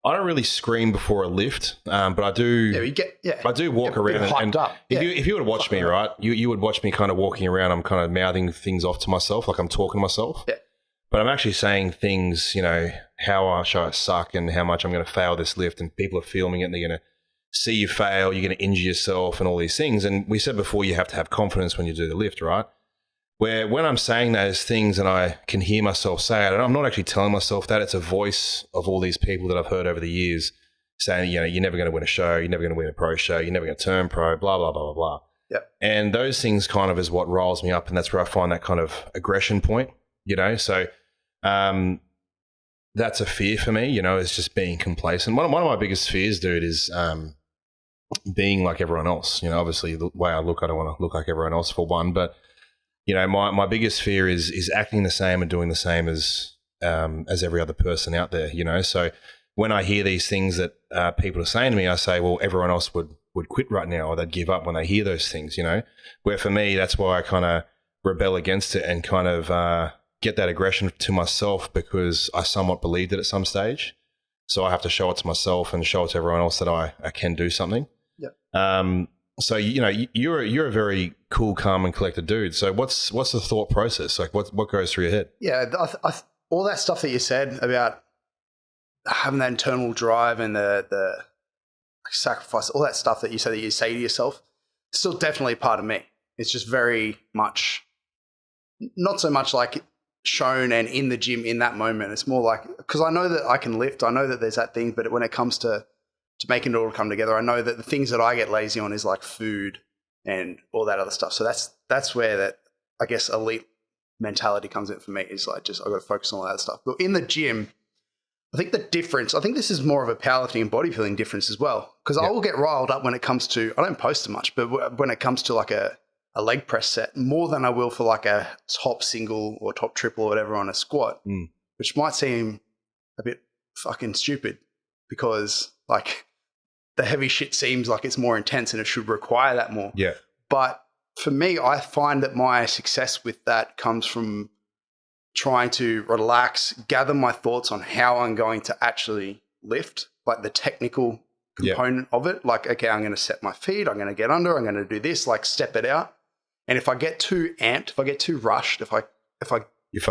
I don't really scream before a lift, but I do. I do walk around and up. If you would watch me, right, you would watch me kind of walking around. I'm kind of mouthing things off to myself, like I'm talking to myself. Yeah. But I'm actually saying things, how I suck and how much I'm going to fail this lift, and people are filming it and they're going to see you fail, you're going to injure yourself and all these things. And we said before, you have to have confidence when you do the lift, right? Where when I'm saying those things and I can hear myself say it, and I'm not actually telling myself that, it's a voice of all these people that I've heard over the years saying, you're never going to win a show, you're never going to win a pro show, you're never going to turn pro, blah, blah, blah, blah, blah. Yep. And those things kind of is what riles me up, and that's where I find that kind of aggression point, So that's a fear for me, is just being complacent. One of my biggest fears, dude, is being like everyone else. Obviously the way I look, I don't want to look like everyone else for one, but my biggest fear is acting the same and doing the same as every other person out there, So when I hear these things that people are saying to me, I say, well, everyone else would quit right now, or they'd give up when they hear those things, Where for me, that's why I kind of rebel against it and kind of get that aggression to myself, because I somewhat believed it at some stage. So I have to show it to myself and show it to everyone else that I can do something. Yep. So you're a very cool, calm, and collected dude. So what's the thought process? Like what goes through your head? Yeah, all that stuff that you said about having that internal drive and the sacrifice, all that stuff that you say to yourself, it's still definitely part of me. It's just very much, not so much like shown and in the gym in that moment. It's more like, because I know that I can lift, I know that there's that thing, but when it comes to making it all come together, I know that the things that I get lazy on is like food and all that other stuff. So that's where that, I guess, elite mentality comes in for me, is like, just I've got to focus on all that stuff. But in the gym, I think this is more of a powerlifting and bodybuilding difference as well, because I will get riled up when it comes to, I don't post it much, but when it comes to like a leg press set, more than I will for like a top single or top triple or whatever on a squat, which might seem a bit fucking stupid, because like the heavy shit seems like it's more intense and it should require that more. Yeah. But for me, I find that my success with that comes from trying to relax, gather my thoughts on how I'm going to actually lift, like the technical component of it. Like, okay, I'm going to set my feet, I'm going to get under, I'm going to do this, like step it out. And if I get too amped, if I get too rushed, if I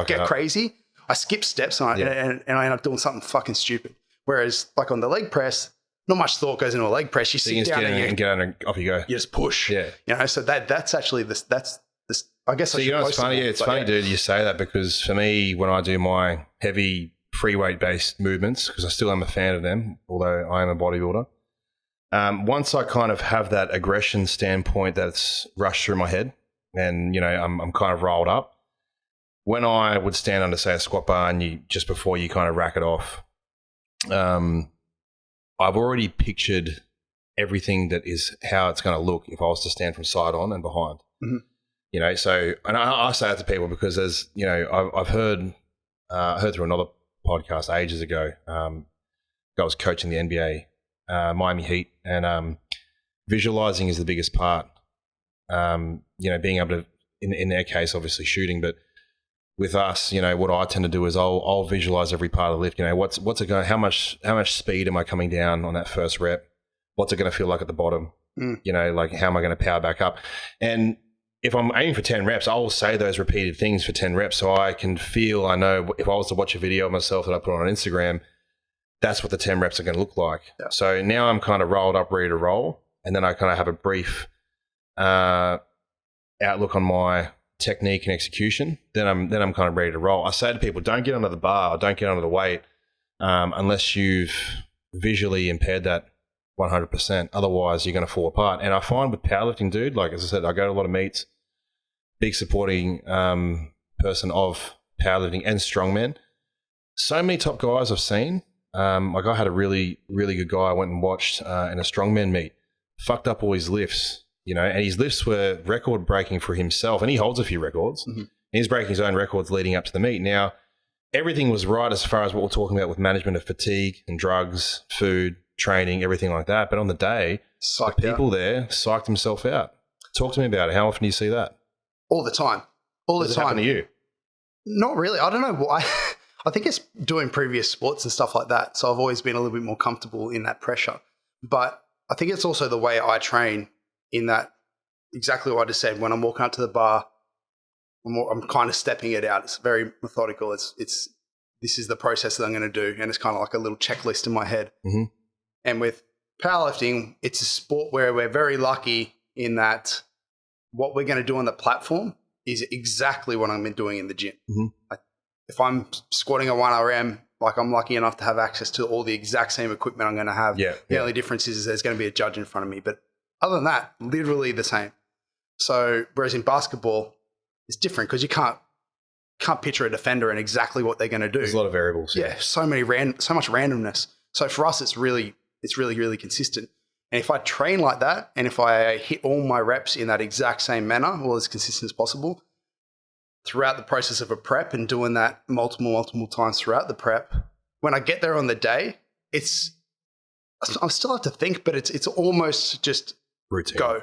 get crazy, I skip steps and I end up doing something fucking stupid. Whereas like on the leg press, not much thought goes into a leg press. You So sit you just down get in and get under, off you go. you just push. Yeah. You know, so that's actually this. That's this. I guess. So you know, it's funny. Yeah, it's funny, dude. You say that because for me, when I do my heavy free weight based movements, because I still am a fan of them, although I am a bodybuilder. Once I kind of have that aggression standpoint that's rushed through my head, and you know, I'm kind of rolled up. When I would stand under, say, a squat bar, and you just before you kind of rack it off, I've already pictured everything that is how it's going to look if I was to stand from side on and behind. Mm-hmm. You know, so and I say that to people because there's, you know, I've heard through another podcast ages ago. I was coaching the NBA, Miami Heat, and visualizing is the biggest part. You know, being able to, in their case, obviously shooting, but with us, you know, what I tend to do is I'll visualize every part of the lift. You know, what's it going? How much speed am I coming down on that first rep? What's it going to feel like at the bottom? You know, like how am I going to power back up? And if I'm aiming for 10 reps, I will say those repeated things for 10 reps so I can feel, I know if I was to watch a video of myself that I put on Instagram, that's what the 10 reps are going to look like. Yeah. So now I'm kind of rolled up, ready to roll. And then I kind of have a brief outlook on my technique and execution, then I'm kind of ready to roll. I say to people, don't get under the bar, or don't get under the weight unless you've visually impaired that 100%. Otherwise, you're going to fall apart. And I find with powerlifting, dude, like as I said, I go to a lot of meets, big supporting person of powerlifting and strongmen. So many top guys I've seen. Like I had a really, really good guy I went and watched in a strongman meet, fucked up all his lifts. You know, and his lifts were record breaking for himself, and he holds a few records. Mm-hmm. He's breaking his own records leading up to the meet. Now, everything was right as far as what we're talking about with management of fatigue and drugs, food, training, everything like that. But on the day, the people there psyched himself out. Talk to me about it. How often do you see that? All the time. All the time. Does it happen to you? Not really. I don't know why. I think it's doing previous sports and stuff like that. So I've always been a little bit more comfortable in that pressure. But I think it's also the way I train. In that, exactly what I just said. When I'm walking up to the bar, I'm kind of stepping it out. It's very methodical. It's this is the process that I'm going to do, and it's kind of like a little checklist in my head. Mm-hmm. And with powerlifting, it's a sport where we're very lucky in that what we're going to do on the platform is exactly what I'm doing in the gym. Mm-hmm. If I'm squatting a 1RM, like I'm lucky enough to have access to all the exact same equipment I'm going to have. Yeah. The only difference is there's going to be a judge in front of me, but other than that, literally the same. So, whereas in basketball, it's different because you can't picture a defender and exactly what they're going to do. There's a lot of variables. Yeah, so much randomness. So for us, it's really consistent. And if I train like that, and if I hit all my reps in that exact same manner, or as consistent as possible, throughout the process of a prep and doing that multiple times throughout the prep, when I get there on the day, I still have to think, but it's almost just routine. Go.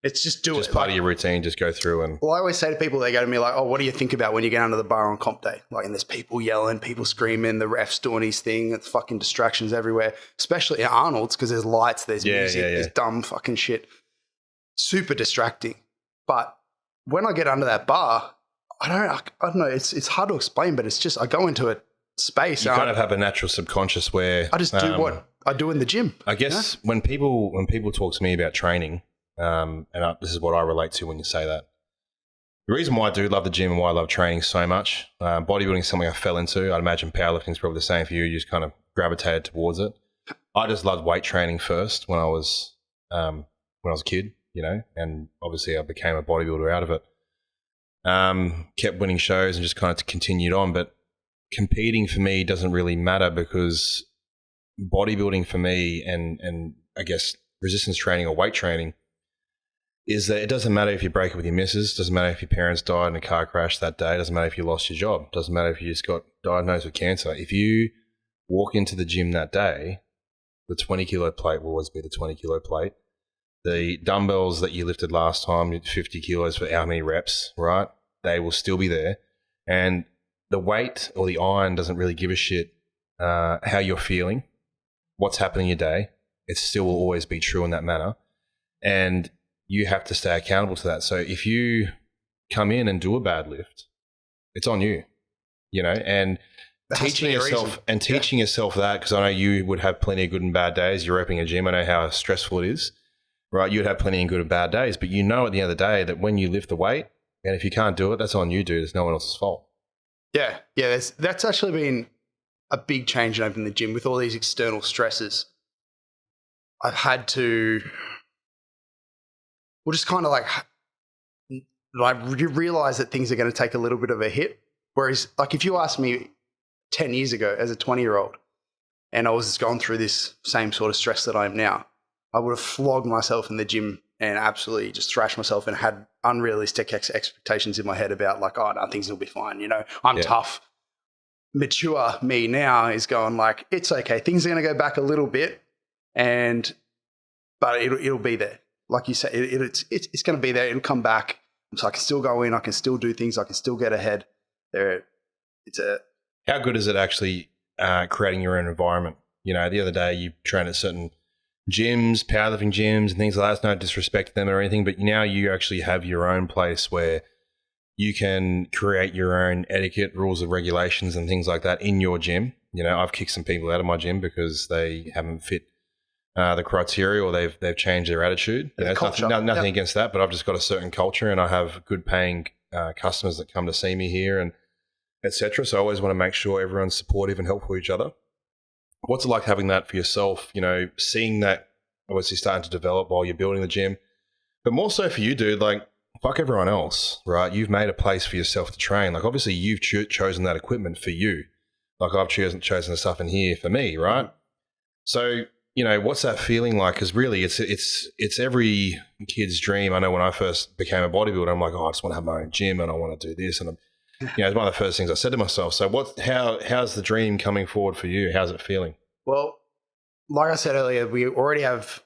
It's just do it. Just part of your routine, just go through and... Well, I always say to people, they go to me like, oh, what do you think about when you get under the bar on comp day? Like, and there's people yelling, people screaming, the ref's doing his thing, it's fucking distractions everywhere, especially at Arnold's because there's lights, there's music, there's dumb fucking shit. Super distracting. But when I get under that bar, I don't know, it's hard to explain, but it's just, I go into a space. You kind of have a natural subconscious where... I just do what I do in the gym. I guess when people talk to me about training, this is what I relate to when you say that. The reason why I do love the gym and why I love training so much, bodybuilding is something I fell into. I'd imagine powerlifting is probably the same for you. You just kind of gravitated towards it. I just loved weight training first when I was a kid, you know, and obviously I became a bodybuilder out of it. Kept winning shows and just kind of continued on, but competing for me doesn't really matter because bodybuilding for me and I guess resistance training or weight training is that it doesn't matter if you break up with your missus, doesn't matter if your parents died in a car crash that day, doesn't matter if you lost your job, doesn't matter if you just got diagnosed with cancer. If you walk into the gym that day, the 20 kilo plate will always be the 20 kilo plate. The dumbbells that you lifted last time, 50 kilos for how many reps, right? They will still be there. And the weight or the iron doesn't really give a shit how you're feeling, what's happening in your day. It still will always be true in that manner. And you have to stay accountable to that. So if you come in and do a bad lift, it's on you, you know, and teaching yourself that, because I know you would have plenty of good and bad days. You're opening a gym. I know how stressful it is, right? You'd have plenty of good and bad days, but you know at the end of the day that when you lift the weight, and if you can't do it, that's on you, dude. It's no one else's fault. Yeah. That's actually been a big change in opening the gym with all these external stresses. I've had to, just kind of like you realize that things are going to take a little bit of a hit. Whereas, like, if you asked me 10 years ago as a 20-year-old and I was just going through this same sort of stress that I am now, I would have flogged myself in the gym and absolutely just thrashed myself and had unrealistic expectations in my head about like, oh, no, things will be fine. You know, I'm tough. Mature me now is going like, it's okay. Things are going to go back a little bit, but it'll be there. Like you said, it's going to be there. It'll come back. So I can still go in. I can still do things. I can still get ahead. How good is it actually creating your own environment? You know, the other day you train at certain gyms, powerlifting gyms and things like that. It's no disrespect to them or anything, but now you actually have your own place where you can create your own etiquette, rules and regulations and things like that in your gym. You know, I've kicked some people out of my gym because they haven't fit the criteria or they've changed their attitude. You know, it's nothing against that, but I've just got a certain culture and I have good paying customers that come to see me here and etc. So I always want to make sure everyone's supportive and helpful each other. What's it like having that for yourself? You know, seeing that obviously starting to develop while you're building the gym, but more so for you, dude, like fuck everyone else, right? You've made a place for yourself to train. Like obviously you've chosen that equipment for you. Like I've chosen the stuff in here for me, right? So, you know, what's that feeling like? Because really it's every kid's dream. I know when I first became a bodybuilder, I'm like, oh, I just want to have my own gym and I want to do this. And you know, it's one of the first things I said to myself. So how's the dream coming forward for you? How's it feeling? Well, like I said earlier, we already have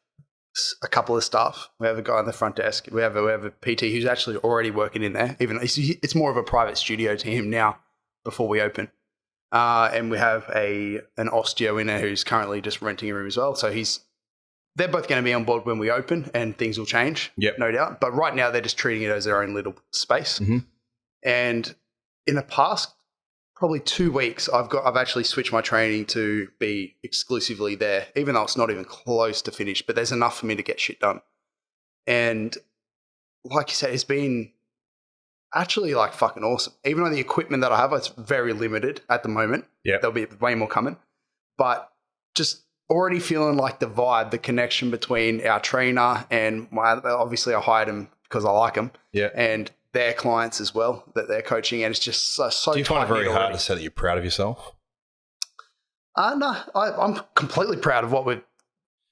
a couple of staff. We have a guy on the front desk. We have a PT who's actually already working in there. Even it's more of a private studio to him now before we open. And we have an osteo in there who's currently just renting a room as well. So they're both going to be on board when we open and things will change, no doubt. But right now they're just treating it as their own little space. Mm-hmm. And in the past probably 2 weeks, I've actually switched my training to be exclusively there, even though it's not even close to finished, but there's enough for me to get shit done. And like you said, it's been actually like fucking awesome. Even though the equipment that I have, it's very limited at the moment. Yeah. There'll be way more coming. But just already feeling like the vibe, the connection between our trainer and obviously I hired him because I like him. Yeah. And their clients as well that they're coaching, and it's just so. Do you find it very hard to say that you're proud of yourself? No, I'm completely proud of what we've.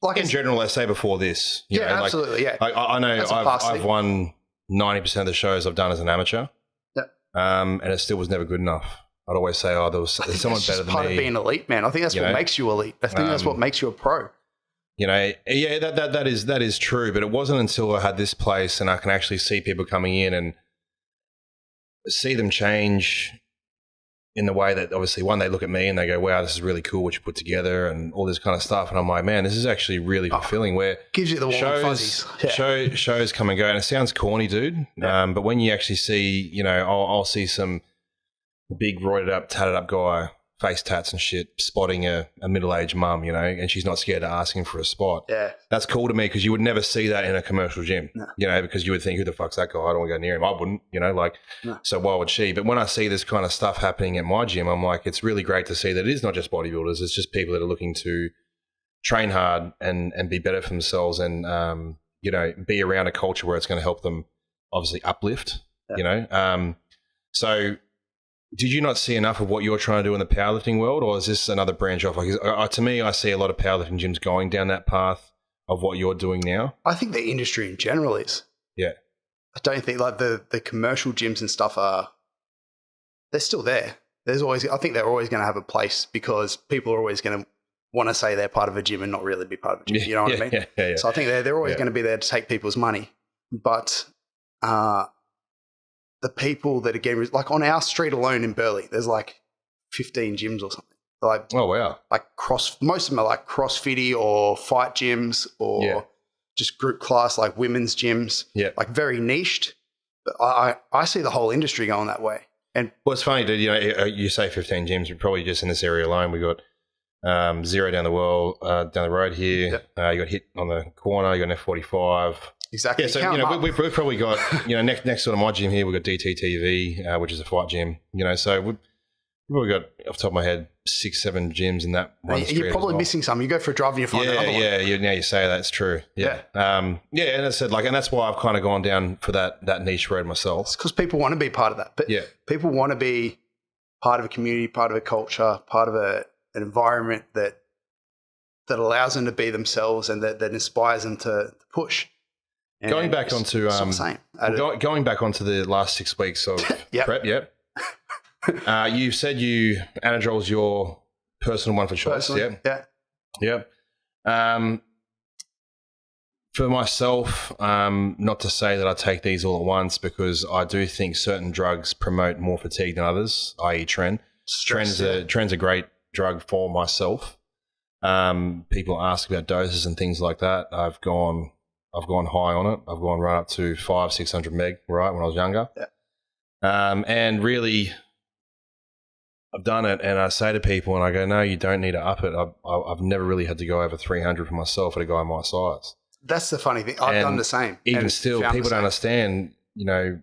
Like in general, let's say before this. You know, absolutely, like, I know I've won 90% of the shows I've done as an amateur. Yeah. And it still was never good enough. I'd always say, there's someone better than me. Part of being elite, man. I think that's what makes you elite. I think that's what makes you a pro. You know, yeah, that is true. But it wasn't until I had this place and I can actually see people coming in and see them change in the way that obviously one, they look at me and they go, wow, this is really cool what you put together and all this kind of stuff. And I'm like, man, this is actually really fulfilling where gives you the warm fuzzies. Yeah. Shows come and go. And it sounds corny, dude. Yeah. But when you actually see, you know, I'll see some big roided up, tatted up guy, face tats and shit, spotting a middle-aged mum, you know, and she's not scared to ask him for a spot. Yeah. That's cool to me because you would never see that in a commercial gym, you know, because you would think, who the fuck's that guy? I don't want to go near him. I wouldn't, you know, like, so why would she? But when I see this kind of stuff happening at my gym, I'm like, it's really great to see that it is not just bodybuilders. It's just people that are looking to train hard and be better for themselves and, you know, be around a culture where it's going to help them obviously uplift, you know. So did you not see enough of what you're trying to do in the powerlifting world, or is this another branch off? Like, to me, I see a lot of powerlifting gyms going down that path of what you're doing now. I think the industry in general is. Yeah. I don't think like the commercial gyms and stuff they're still there. I think they're always going to have a place because people are always going to want to say they're part of a gym and not really be part of a gym. You know what I mean? Yeah. So I think they're always going to be there to take people's money. But the people that are getting, like on our street alone in Burleigh, there's like 15 gyms or something. Like, oh wow! Like most of them are like CrossFitty or fight gyms or just group class, like women's gyms. Yeah, like very niched. But I see the whole industry going that way. And well, it's funny, dude. You know, you say 15 gyms, but probably just in this area alone, we got Zero down the road here. Yep. You got Hit on the corner. You got an F45. Exactly. Yeah, so you know, we've probably got, you know, next to my gym here, we've got DTTV, which is a fight gym. You know, so we've probably got, off the top of my head, 6-7 gyms in that one street. You're probably missing some. You go for a drive and you find another one. Yeah. Now you say that, it's true. Yeah. And I said, like, and that's why I've kind of gone down for that niche road myself. It's because people want to be part of that. But people want to be part of a community, part of a culture, part of an environment that allows them to be themselves and that inspires them to push. And going back onto going back onto the last 6 weeks of prep. You said Anadrol's your personal one for choice. Yeah. For myself, not to say that I take these all at once, because I do think certain drugs promote more fatigue than others, i.e. Tren. Tren's a great drug for myself. People ask about doses and things like that. I've gone high on it. I've gone right up to 500-600 meg, right, when I was younger. And really, I've done it, and I say to people, and I go, no, you don't need to up it. I've never really had to go over 300 for myself at a guy my size. That's the funny thing. I've done the same. Even still, people don't understand, you know,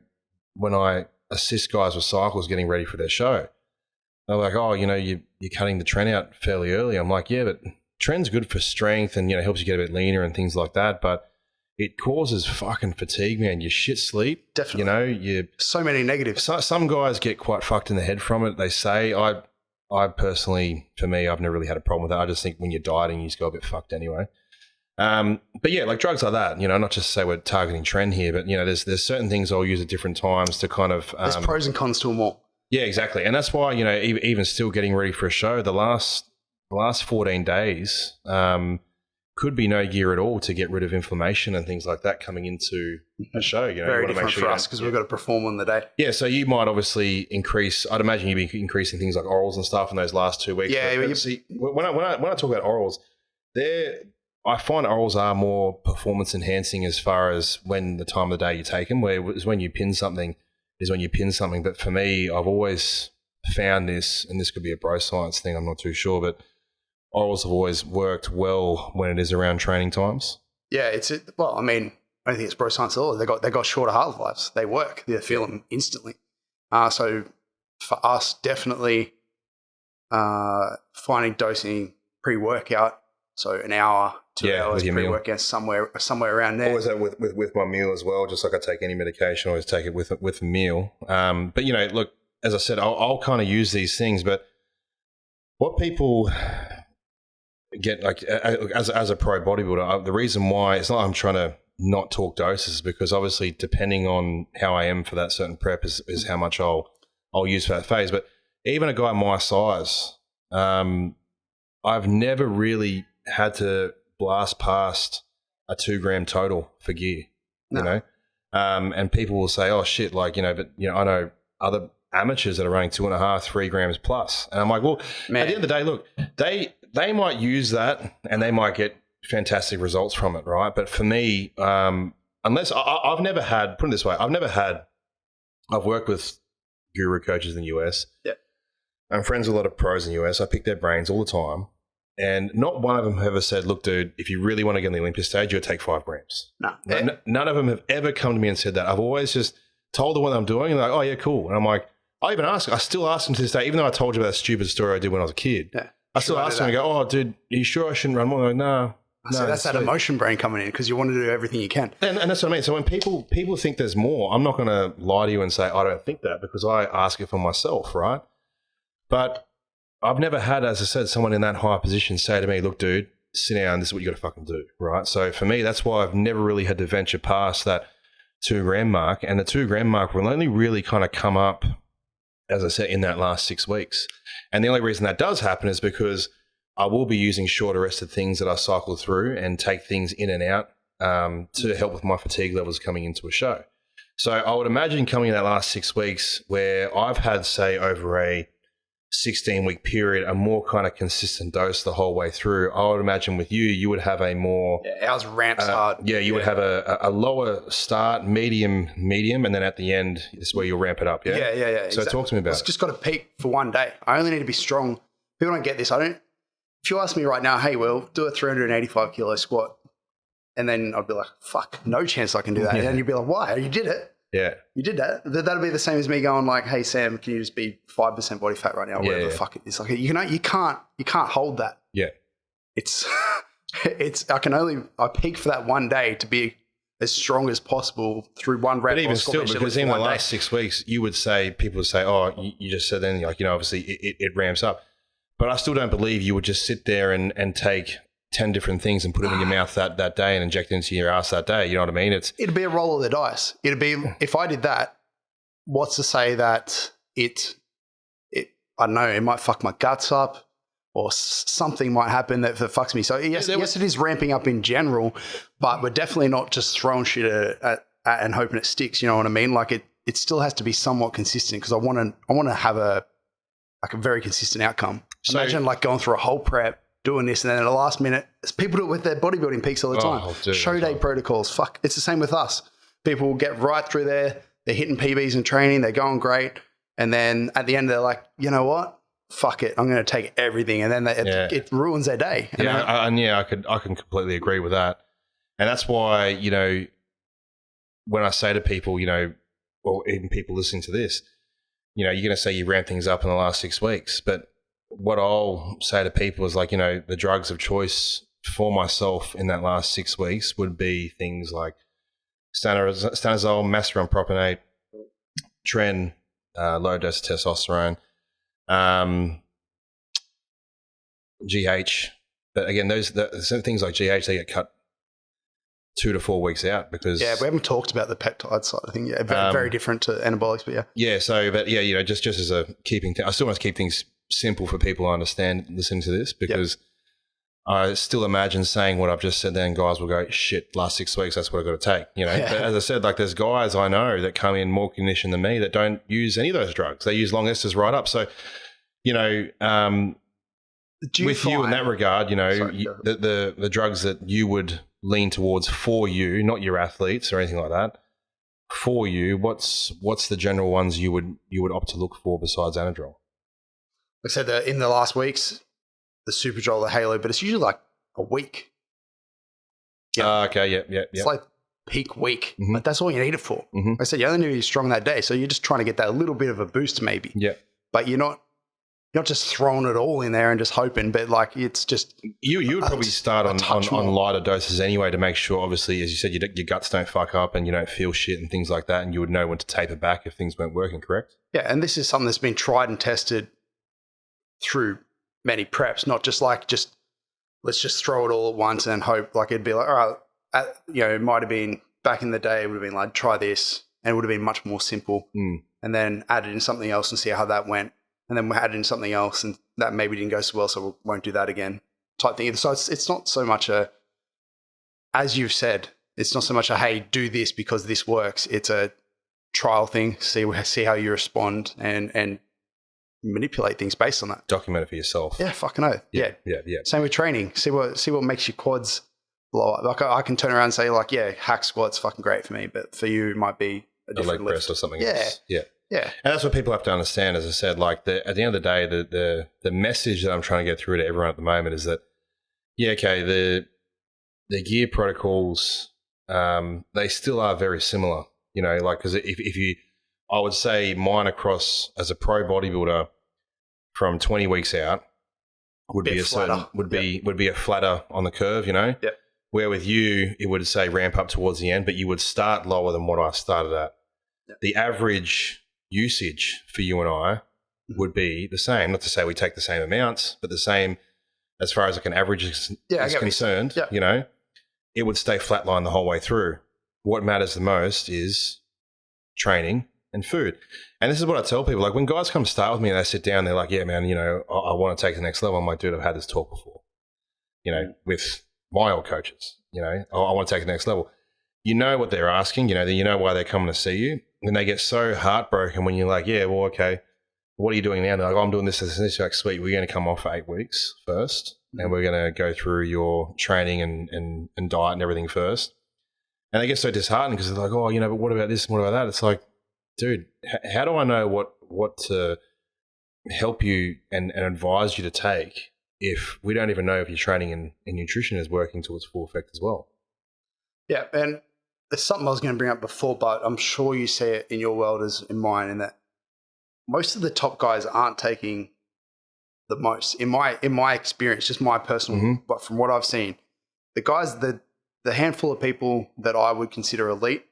when I assist guys with cycles getting ready for their show, they're like, oh, you know, you're cutting the Tren out fairly early. I'm like, yeah, but Tren's good for strength and, you know, helps you get a bit leaner and things like that. But it causes fucking fatigue, man. You shit sleep. Definitely. You know, so many negatives. Some guys get quite fucked in the head from it. They say, I personally, for me, I've never really had a problem with that. I just think when you're dieting, you just go a bit fucked anyway. But yeah, like drugs like that, you know, not just to say we're targeting Tren here, but, you know, there's certain things I'll use at different times to kind of... there's pros and cons to them all. Yeah, exactly. And that's why, you know, even still getting ready for a show, the last 14 days could be no gear at all to get rid of inflammation and things like that coming into a show. You know, very you different for us because we've got to perform on the day. Yeah, so you might obviously increase. I'd imagine you'd be increasing things like orals and stuff in those last 2 weeks. Yeah, but see, when I talk about orals, I find orals are more performance enhancing as far as when the time of the day you take them. Whereas when you pin something is when you pin something. But for me, I've always found this, and this could be a bro science thing, I'm not too sure, but orals have always worked well when it is around training times. Yeah, well, I mean, I don't think it's bro science at all. They got shorter half lives. They work. They feel them instantly. So for us, definitely finding dosing pre-workout, so an hour, 2 hours pre-workout, somewhere around there. Always that with my meal as well. Just like I take any medication, I always take it with a meal. But you know, look, as I said, I'll kind of use these things, but what people get, like, as a pro bodybuilder, the reason why it's not I'm trying to not talk doses, because obviously depending on how I am for that certain prep is how much I'll use for that phase. But even a guy my size, I've never really had to blast past a 2 gram total for gear, you know? And people will say, oh shit, like, you know, but you know, I know other amateurs that are running 2.5, 3 grams plus. And I'm like, well, at the end of the day, look, they might use that and they might get fantastic results from it, right? But for me, unless I've never had, put it this way, I've worked with guru coaches in the US. Yeah. I'm friends with a lot of pros in the US. I pick their brains all the time. And not one of them have ever said, look, dude, if you really want to get on the Olympia stage, you'll take 5 grams. No. None of them have ever come to me and said that. I've always just told them what I'm doing and they're like, oh yeah, cool. And I'm like, I still ask them to this day, even though I told you about that stupid story I did when I was a kid. Yeah. I still ask them and go, oh dude, are you sure I shouldn't run more? Like, no. So that's that emotion brain coming in because you want to do everything you can. And that's what I mean. So when people think there's more, I'm not going to lie to you and say, I don't think that, because I ask it for myself, right? But I've never had, as I said, someone in that high position say to me, look, dude, sit down, this is what you got to fucking do, right? So for me, that's why I've never really had to venture past that 2 gram mark. And the 2 gram mark will only really kind of come up, as I said, in that last 6 weeks. And the only reason that does happen is because I will be using shorter rested things that I cycle through and take things in and out to help with my fatigue levels coming into a show. So I would imagine coming in that last 6 weeks where I've had, say, over a 16-week period, a more kind of consistent dose the whole way through. I would imagine with you, you would have a more... Yeah, ours ramps hard. Yeah, you would have a lower start, medium, and then at the end is where you'll ramp it up, yeah? Yeah. So exactly. talk to me about It's it. just got to peak for one day. I only need to be strong. People don't get this. If you ask me right now, hey, Will, do a 385 kilo squat. And then I'd be like, fuck, no chance I can do that. Yeah. And you'd be like, why? You did it. Yeah. You did that. That'd be the same as me going like, hey, Sam, can you just be 5% body fat right now? Or whatever the fuck it is. Like, you can't hold that. Yeah. It's I peak for that one day to be as strong as possible through one rep. But even still, because in the last 6 weeks, people would say, oh, you just said then, like, obviously it ramps up. But I still don't believe you would just sit there and take 10 different things and put them in your mouth that day and inject it into your ass that day. You know what I mean? It'd be a roll of the dice. It'd be, if I did that, what's to say that I don't know, it might fuck my guts up or something might happen that fucks me. So yes, it is ramping up in general, but we're definitely not just throwing shit at and hoping it sticks. You know what I mean? Like it still has to be somewhat consistent because I want to have a very consistent outcome. So, imagine like going through a whole prep, doing this, and then at the last minute, people do it with their bodybuilding peaks all the time. Show day protocols. Fuck, it's the same with us. People will get right through there. They're hitting PBs in training. They're going great. And then at the end, they're like, you know what? Fuck it. I'm going to take everything. And then it ruins their day. And I can completely agree with that. And that's why, when I say to people, or even people listening to this, you're going to say you ramp things up in the last 6 weeks. But what I'll say to people is like, the drugs of choice for myself in that last 6 weeks would be things like stanozol, masteron propionate, tren, low dose of testosterone, GH. But again, those things like GH, they get cut 2 to 4 weeks out because we haven't talked about the peptide side. I think very different to anabolics, but just as a keeping I still want to keep things simple for people to understand listening to this because I still imagine saying what I've just said then guys will go, shit, last 6 weeks, that's what I've got to take, But as I said, like there's guys I know that come in more conditioned than me that don't use any of those drugs. They use long esters right up. So, with you in that regard, the drugs that you would lean towards for you, not your athletes or anything like that, for you, what's the general ones you would opt to look for besides Anadrol? I said that in the last weeks, the Superdrol, the Halo, but it's usually like a week. Okay, yeah. It's like peak week. Mm-hmm. Like that's all you need it for. Mm-hmm. I said you only need to be strong that day, so you're just trying to get that little bit of a boost maybe. Yeah. But you're not just throwing it all in there and just hoping, but like it's just... You would probably start on lighter doses anyway to make sure, obviously, as you said, your guts don't fuck up and you don't feel shit and things like that, and you would know when to taper back if things weren't working, correct? Yeah, and this is something that's been tried and tested through many preps, not just like let's just throw it all at once and hope. Like it'd be like, all right, it might have been back in the day, it would have been like, try this, and it would have been much more simple. And then add it in something else and see how that went. And then we add in something else and that maybe didn't go so well, so we won't do that again type thing. So it's not so much as you've said, it's not so much hey, do this because this works. It's a trial thing, see how you respond and manipulate things based on that. Document it for yourself. Yeah, fucking oath. Yeah. Same with training. See what makes your quads blow up. Like I can turn around and say like, yeah, hack squat's fucking great for me, but for you it might be a different leg press lift or something else. Yeah. Yeah. And that's what people have to understand, as I said, like at the end of the day, the message that I'm trying to get through to everyone at the moment is that, the gear protocols, they still are very similar, because if you, I would say mine across as a pro bodybuilder from 20 weeks out would be a flatter on the curve, Yeah. Where with you, it would say ramp up towards the end, but you would start lower than what I started at. Yeah. The average usage for you and I would be the same. Not to say we take the same amounts, but the same as far as like an average is concerned. Yeah. It would stay flatline the whole way through. What matters the most is training and food. And this is what I tell people. Like when guys come start with me and they sit down, they're like, yeah, man, I want to take the next level. I'm like, dude, I've had this talk before, with my old coaches, I want to take the next level. You know what they're asking, you know why they're coming to see you. And they get so heartbroken when you're like, yeah, well, okay, what are you doing now? They're like, I'm doing this. You're like, sweet, we're going to come off for 8 weeks first, and we're going to go through your training and diet and everything first. And they get so disheartened because they're like, oh, but what about this and what about that? It's like, dude, how do I know what to help you and advise you to take if we don't even know if your training and nutrition is working to its full effect as well? Yeah, and there's something I was going to bring up before, but I'm sure you see it in your world as in mine, in that most of the top guys aren't taking the most. In my experience, just my personal, but from what I've seen, the guys, the handful of people that I would consider elite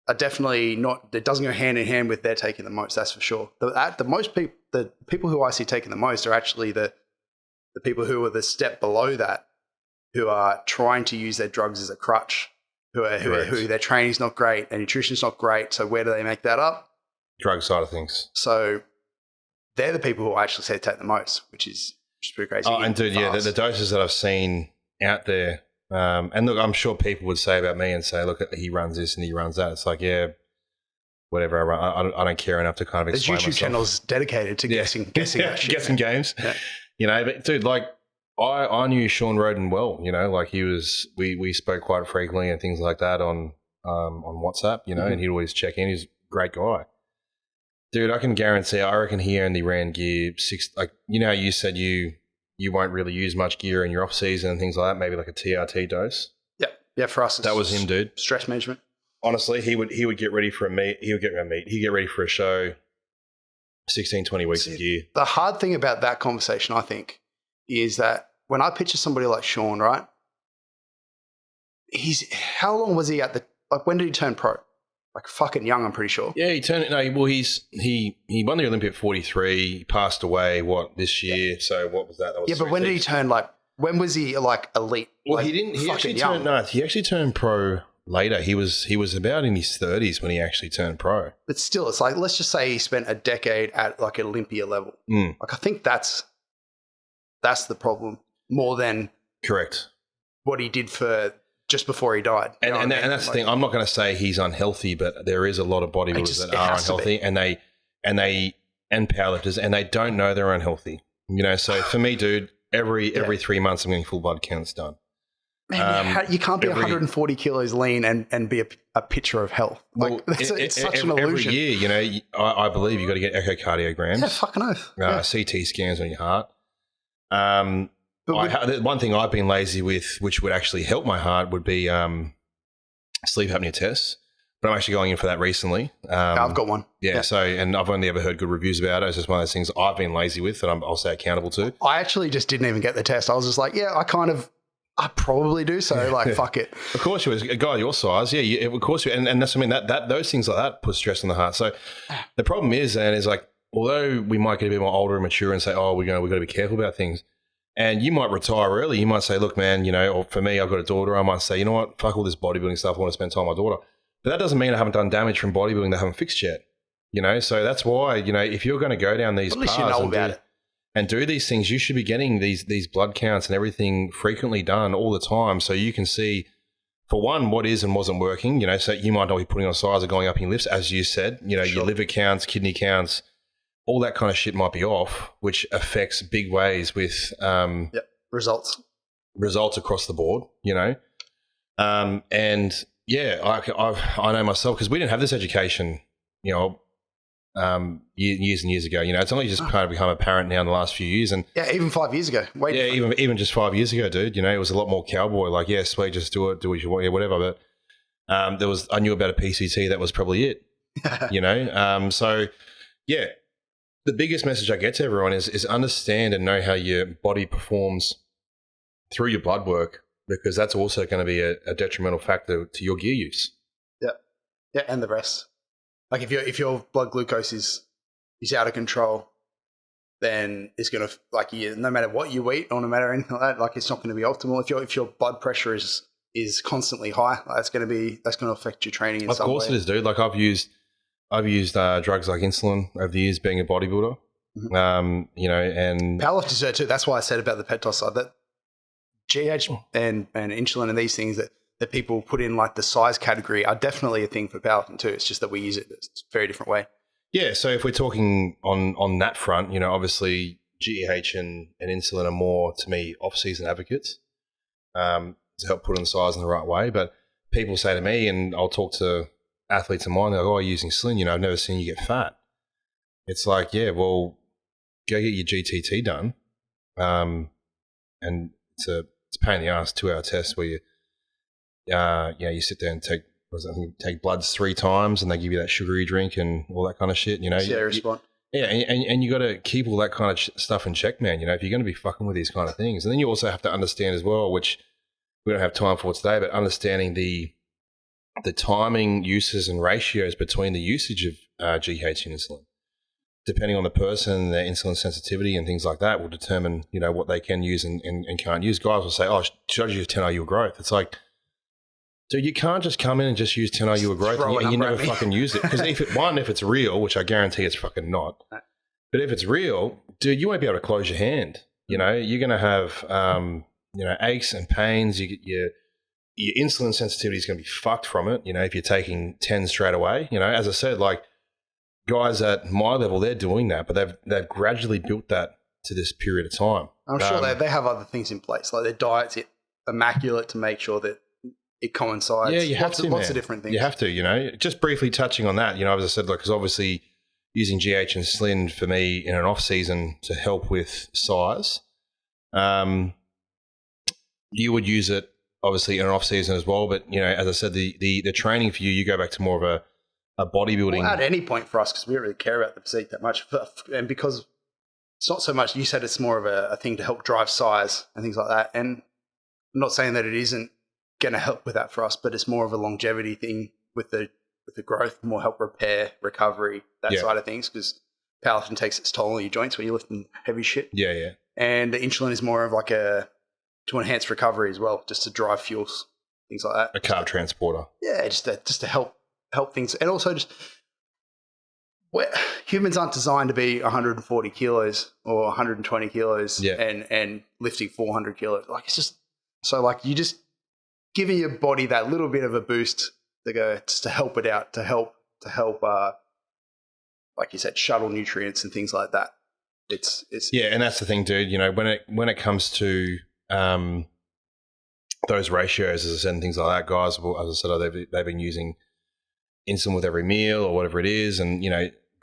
are definitely not. It doesn't go hand in hand with they're taking the most. That's for sure. The people who I see taking the most are actually the people who are the step below that, who are trying to use their drugs as a crutch, who their training's not great, their nutrition's not great. So where do they make that up? Drug side of things. So they're the people who I actually say take the most, which is pretty crazy. Oh, and dude, yeah, the doses that I've seen out there, and look, I'm sure people would say about me and say, look, he runs this and he runs that. It's like, yeah, whatever. I don't care enough to kind of explain myself. There's YouTube channels dedicated to guessing that shit. Guessing games. Yeah. But dude, like I knew Sean Roden well, like he was, we spoke quite frequently and things like that on WhatsApp, and he'd always check in. He's a great guy. Dude, I can guarantee, I reckon he only ran gear how you said you won't really use much gear in your off season and things like that, maybe like a TRT dose. Yeah, for us. That was him, dude. Stress management. Honestly, he would get ready for a meet. He'd get ready for a show, 16, 20 weeks of gear. The hard thing about that conversation, I think, is that when I picture somebody like Sean, right? How long was he when did he turn pro? Like fucking young, I'm pretty sure. Yeah, he won the Olympic at 43. He passed away this year? Yeah. So what was that? That was but when did he turn when was he elite? Well, he didn't. He actually turned pro later. He was about in his 30s when he actually turned pro. But still, it's like, let's just say he spent a decade at like Olympia level. Like I think that's the problem more than correct what he did for just before he died. And that's the thing. I'm not going to say he's unhealthy, but there is a lot of bodybuilders that are unhealthy, and powerlifters, and they don't know they're unhealthy. So for me, dude, every 3 months I'm getting full blood counts done. Man, you can't be 140 kilos lean and be a picture of health. Like it's such an illusion. Every year, I believe you got to get echocardiograms. Yeah, fucking oath. CT scans on your heart. One thing I've been lazy with, which would actually help my heart, would be sleep apnea tests. But I'm actually going in for that recently. I've got one. Yeah. So, and I've only ever heard good reviews about it. It's just one of those things I've been lazy with that I'll say accountable to. I actually just didn't even get the test. I was just like, I probably do. So fuck it. Of course you would. A guy your size. Yeah, of course you. And that's what I mean. That those things like that put stress on the heart. So the problem is like, although we might get a bit more older and mature and say, oh, we've got to be careful about things. And you might retire early. You might say, look, man, or for me, I've got a daughter. I might say, you know what, fuck all this bodybuilding stuff. I want to spend time with my daughter. But that doesn't mean I haven't done damage from bodybuilding that I haven't fixed yet. So that's why, if you're going to go down these paths and do these things, you should be getting these blood counts and everything frequently done all the time, so you can see, for one, what is and wasn't working. So you might not be putting on size or going up in lifts, as you said. Your liver counts, kidney counts, all that kind of shit might be off, which affects big ways with results across the board. And yeah, I know myself, because we didn't have this education, years and years ago. It's only just kind of become apparent now in the last few years. And even 5 years ago. Even just 5 years ago, dude. It was a lot more cowboy. Like, yeah, sweet, just do what you want, whatever. But I knew about a PCT. That was probably it. So yeah. The biggest message I get to everyone is understand and know how your body performs through your blood work, because that's also going to be a detrimental factor to your gear use. Yeah, and the rest. Like if your blood glucose is out of control, then it's going to, no matter what you eat or no matter anything like that, it's not going to be optimal. If your blood pressure is constantly high, that's going to affect your training in some way. Of course it is, dude. Like I've used drugs like insulin over the years being a bodybuilder, and powerlifters do it too. That's why I said about the peptide side, that GH and insulin and these things that people put in like the size category are definitely a thing for powerlifting too. It's just that we use it a very different way. Yeah, so if we're talking on that front, obviously GH and insulin are more, to me, off-season advocates to help put on size in the right way. But people say to me, and I'll talk to athletes of mine, they're like, oh, you're using Slim, I've never seen you get fat. It's like, yeah, well, go get your GTT done. And it's a pain in the ass 2-hour test where you sit there and take bloods 3 times and they give you that sugary drink and all that kind of shit, Respond. Yeah, and you got to keep all that kind of stuff in check, man. If you're going to be fucking with these kind of things. And then you also have to understand as well, which we don't have time for today, but understanding the timing, uses and ratios between the usage of GH and insulin. Depending on the person, their insulin sensitivity and things like that will determine, what they can use and can't use. Guys will say, oh, should I use 10-IU growth? It's like, dude, you can't just come in and just use 10-IU growth and you never fucking use it. Because if it's real, which I guarantee it's fucking not, but if it's real, dude, you won't be able to close your hand. You're going to have, aches and pains. Your insulin sensitivity is going to be fucked from it. If you're taking 10 straight away, as I said, like guys at my level, they're doing that, but they've gradually built that to this period of time. I'm sure they have other things in place, like their diet's immaculate to make sure that it coincides. Yeah, you have lots of different things. You have to, Just briefly touching on that, as I said, because obviously using GH and Slim for me in an off season to help with size, you would use it obviously in an off season as well. But as I said, the training for you go back to more of a bodybuilding. Well, at any point for us, because we don't really care about the physique that much, and because it's not so much. You said it's more of a thing to help drive size and things like that. And I'm not saying that it isn't going to help with that for us, but it's more of a longevity thing with the growth, more help repair, recovery, that side of things, because powerlifting takes its toll on your joints when you're lifting heavy shit. Yeah. And the insulin is more of like to enhance recovery as well, just to drive fuels, things like that. A carb transporter. Yeah, just to help things. And also just humans aren't designed to be 140 kilos or 120 kilos and lifting 400 kilos. Like it's just, so like you just giving your body that little bit of a boost to go, just to help it out, to help like you said, shuttle nutrients and things like that. It's and that's the thing, dude. When it comes to those ratios, as I said, and things like that, guys, as I said, they've been using insulin with every meal or whatever it is, and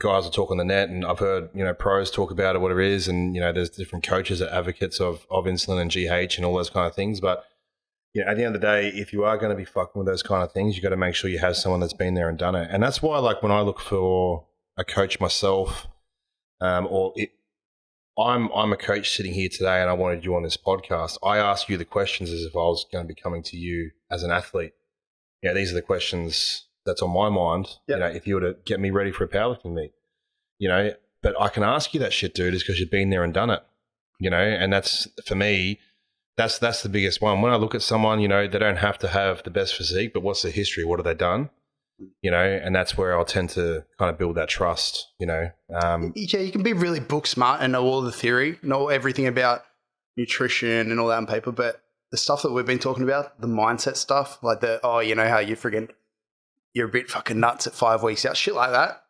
guys will talk on the net, and I've heard pros talk about it, whatever it is, and there's different coaches that advocates of insulin and GH and all those kind of things, but at the end of the day, if you are going to be fucking with those kind of things, you got to make sure you have someone that's been there and done it. And that's why, like, when I look for a coach myself, I'm a coach sitting here today and I wanted you on this podcast, I ask you the questions as if I was going to be coming to you as an athlete. These are the questions that's on my mind, if you were to get me ready for a powerlifting meet, but I can ask you that shit, dude, is because you've been there and done it, and that's, for me, that's the biggest one. When I look at someone, they don't have to have the best physique, but what's their history? What have they done? And that's where I'll tend to kind of build that trust, you can be really book smart and know all the theory, know everything about nutrition and all that on paper, but the stuff that we've been talking about, the mindset stuff, like how you're a bit fucking nuts at 5 weeks out, shit like that.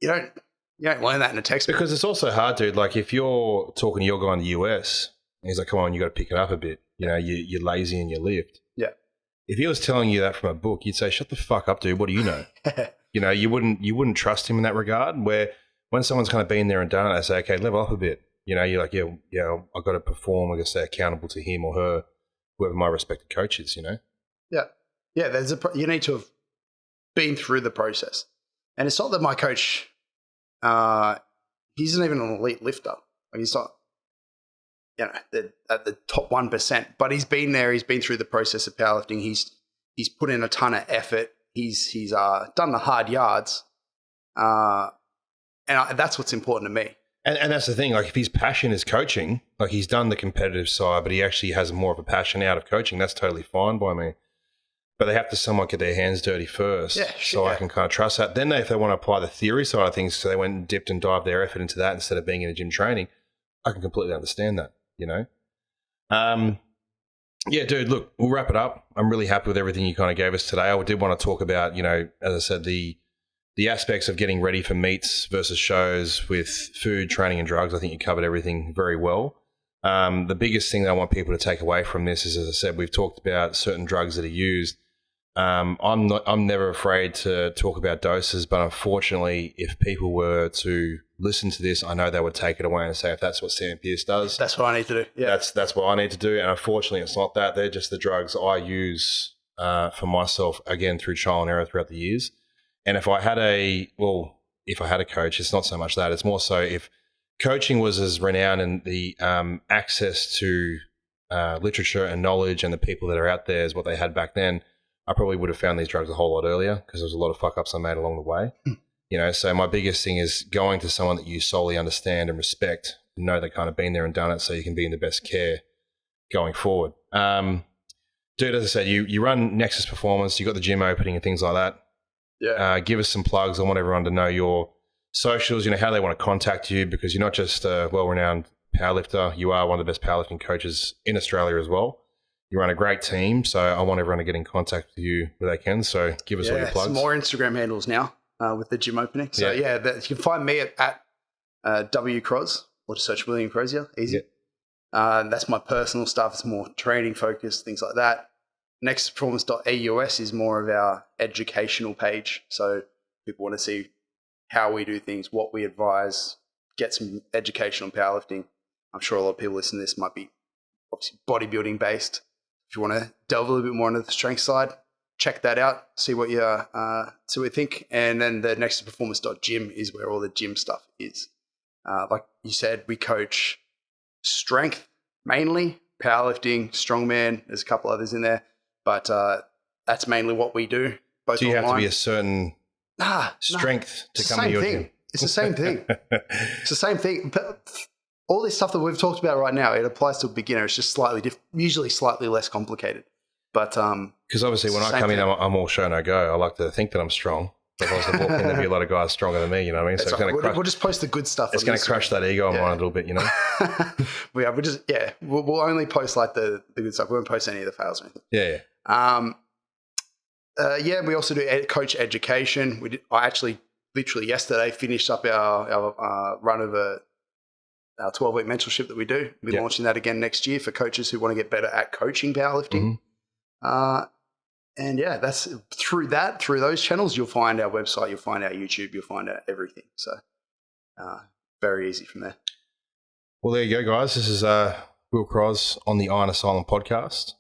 You don't learn that in a textbook. Because it's also hard, dude. Like if you're talking to your guy in the US, and he's like, come on, you got to pick it up a bit. You're lazy and you lift. Yeah. If he was telling you that from a book, you'd say, shut the fuck up, dude. What do you know? You wouldn't trust him in that regard, where when someone's kind of been there and done it, they say, okay, level up a bit. You're like, I've got to perform, I guess, say accountable to him or her, whoever my respected coach is, Yeah. Yeah. You need to have been through the process. And it's not that my coach, he's not even an elite lifter. Like he's not, at the top 1%, but he's been there. He's been through the process of powerlifting. He's put in a ton of effort. He's done the hard yards. And that's what's important to me. And that's the thing. Like if his passion is coaching, like he's done the competitive side, but he actually has more of a passion out of coaching. That's totally fine by me. But they have to somewhat get their hands dirty first, I can kind of trust that. Then if they want to apply the theory side of things, so they went and dipped and dived their effort into that instead of being in a gym training, I can completely understand that, dude, look, we'll wrap it up. I'm really happy with everything you kind of gave us today. I did want to talk about, as I said, the the aspects of getting ready for meets versus shows with food, training, and drugs. I think you covered everything very well. The biggest thing that I want people to take away from this is, as I said, we've talked about certain drugs that are used. I'm never afraid to talk about doses, but unfortunately, if people were to listen to this, I know they would take it away and say, if that's what Sam Pearce does, that's what I need to do. Yeah, that's what I need to do. And unfortunately, it's not that. They're just the drugs I use for myself, again, through trial and error throughout the years. And if I had a coach, it's not so much that. It's more so if coaching was as renowned and the access to literature and knowledge and the people that are out there as what they had back then, I probably would have found these drugs a whole lot earlier because there was a lot of fuck ups I made along the way. You know, so my biggest thing is going to someone that you solely understand and respect, and know they've kind of been there and done it, so you can be in the best care going forward. Dude, as I said, you run Nexus Performance, you got the gym opening and things like that. Yeah. Give us some plugs. I want everyone to know your socials, how they want to contact you, because you're not just a well-renowned powerlifter, you are one of the best powerlifting coaches in Australia as well. You run a great team, so I want everyone to get in contact with you where they can. So give us all your plugs. Some more Instagram handles now with the gym opening. So you can find me at WCroz, or just search William Crozier. Easy. That's my personal stuff. It's more training focused, things like that. nexusperformance.eus is more of our educational page. So people want to see how we do things, what we advise, get some education on powerlifting. I'm sure a lot of people listening to this might be obviously bodybuilding based. If you want to delve a little bit more into the strength side, check that out, see what you think. And then the nexusperformance.gym is where all the gym stuff is. Like you said, we coach strength mainly, powerlifting, strongman. There's a couple others in there, but that's mainly what we do. Both do you online. have to be a certain strength to come to your gym? It's the same thing. It's the same thing. But all this stuff that we've talked about right now, it applies to a beginner. It's just usually slightly less complicated. But because obviously when I come in, I'm all show no go. I like to think that I'm strong. But if I was to walk in, there'd be a lot of guys stronger than me. You know what I mean? So we'll just post the good stuff. It's going to crush that ego of mine a little bit. You know. We'll only post like the good stuff. We won't post any of the fails or anything. We also do coach education. I actually literally yesterday finished up our run of our 12-week mentorship that we do. We're launching that again next year for coaches who want to get better at coaching powerlifting. That's through those channels, you'll find our website, you'll find our YouTube, you'll find out everything. So very easy from there. Well, there you go, guys. This is Will Croz on the Asylum podcast.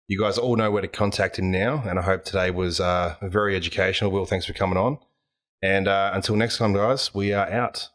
You guys all know where to contact him now, and I hope today was very educational. Will, thanks for coming on. And until next time, guys, we are out.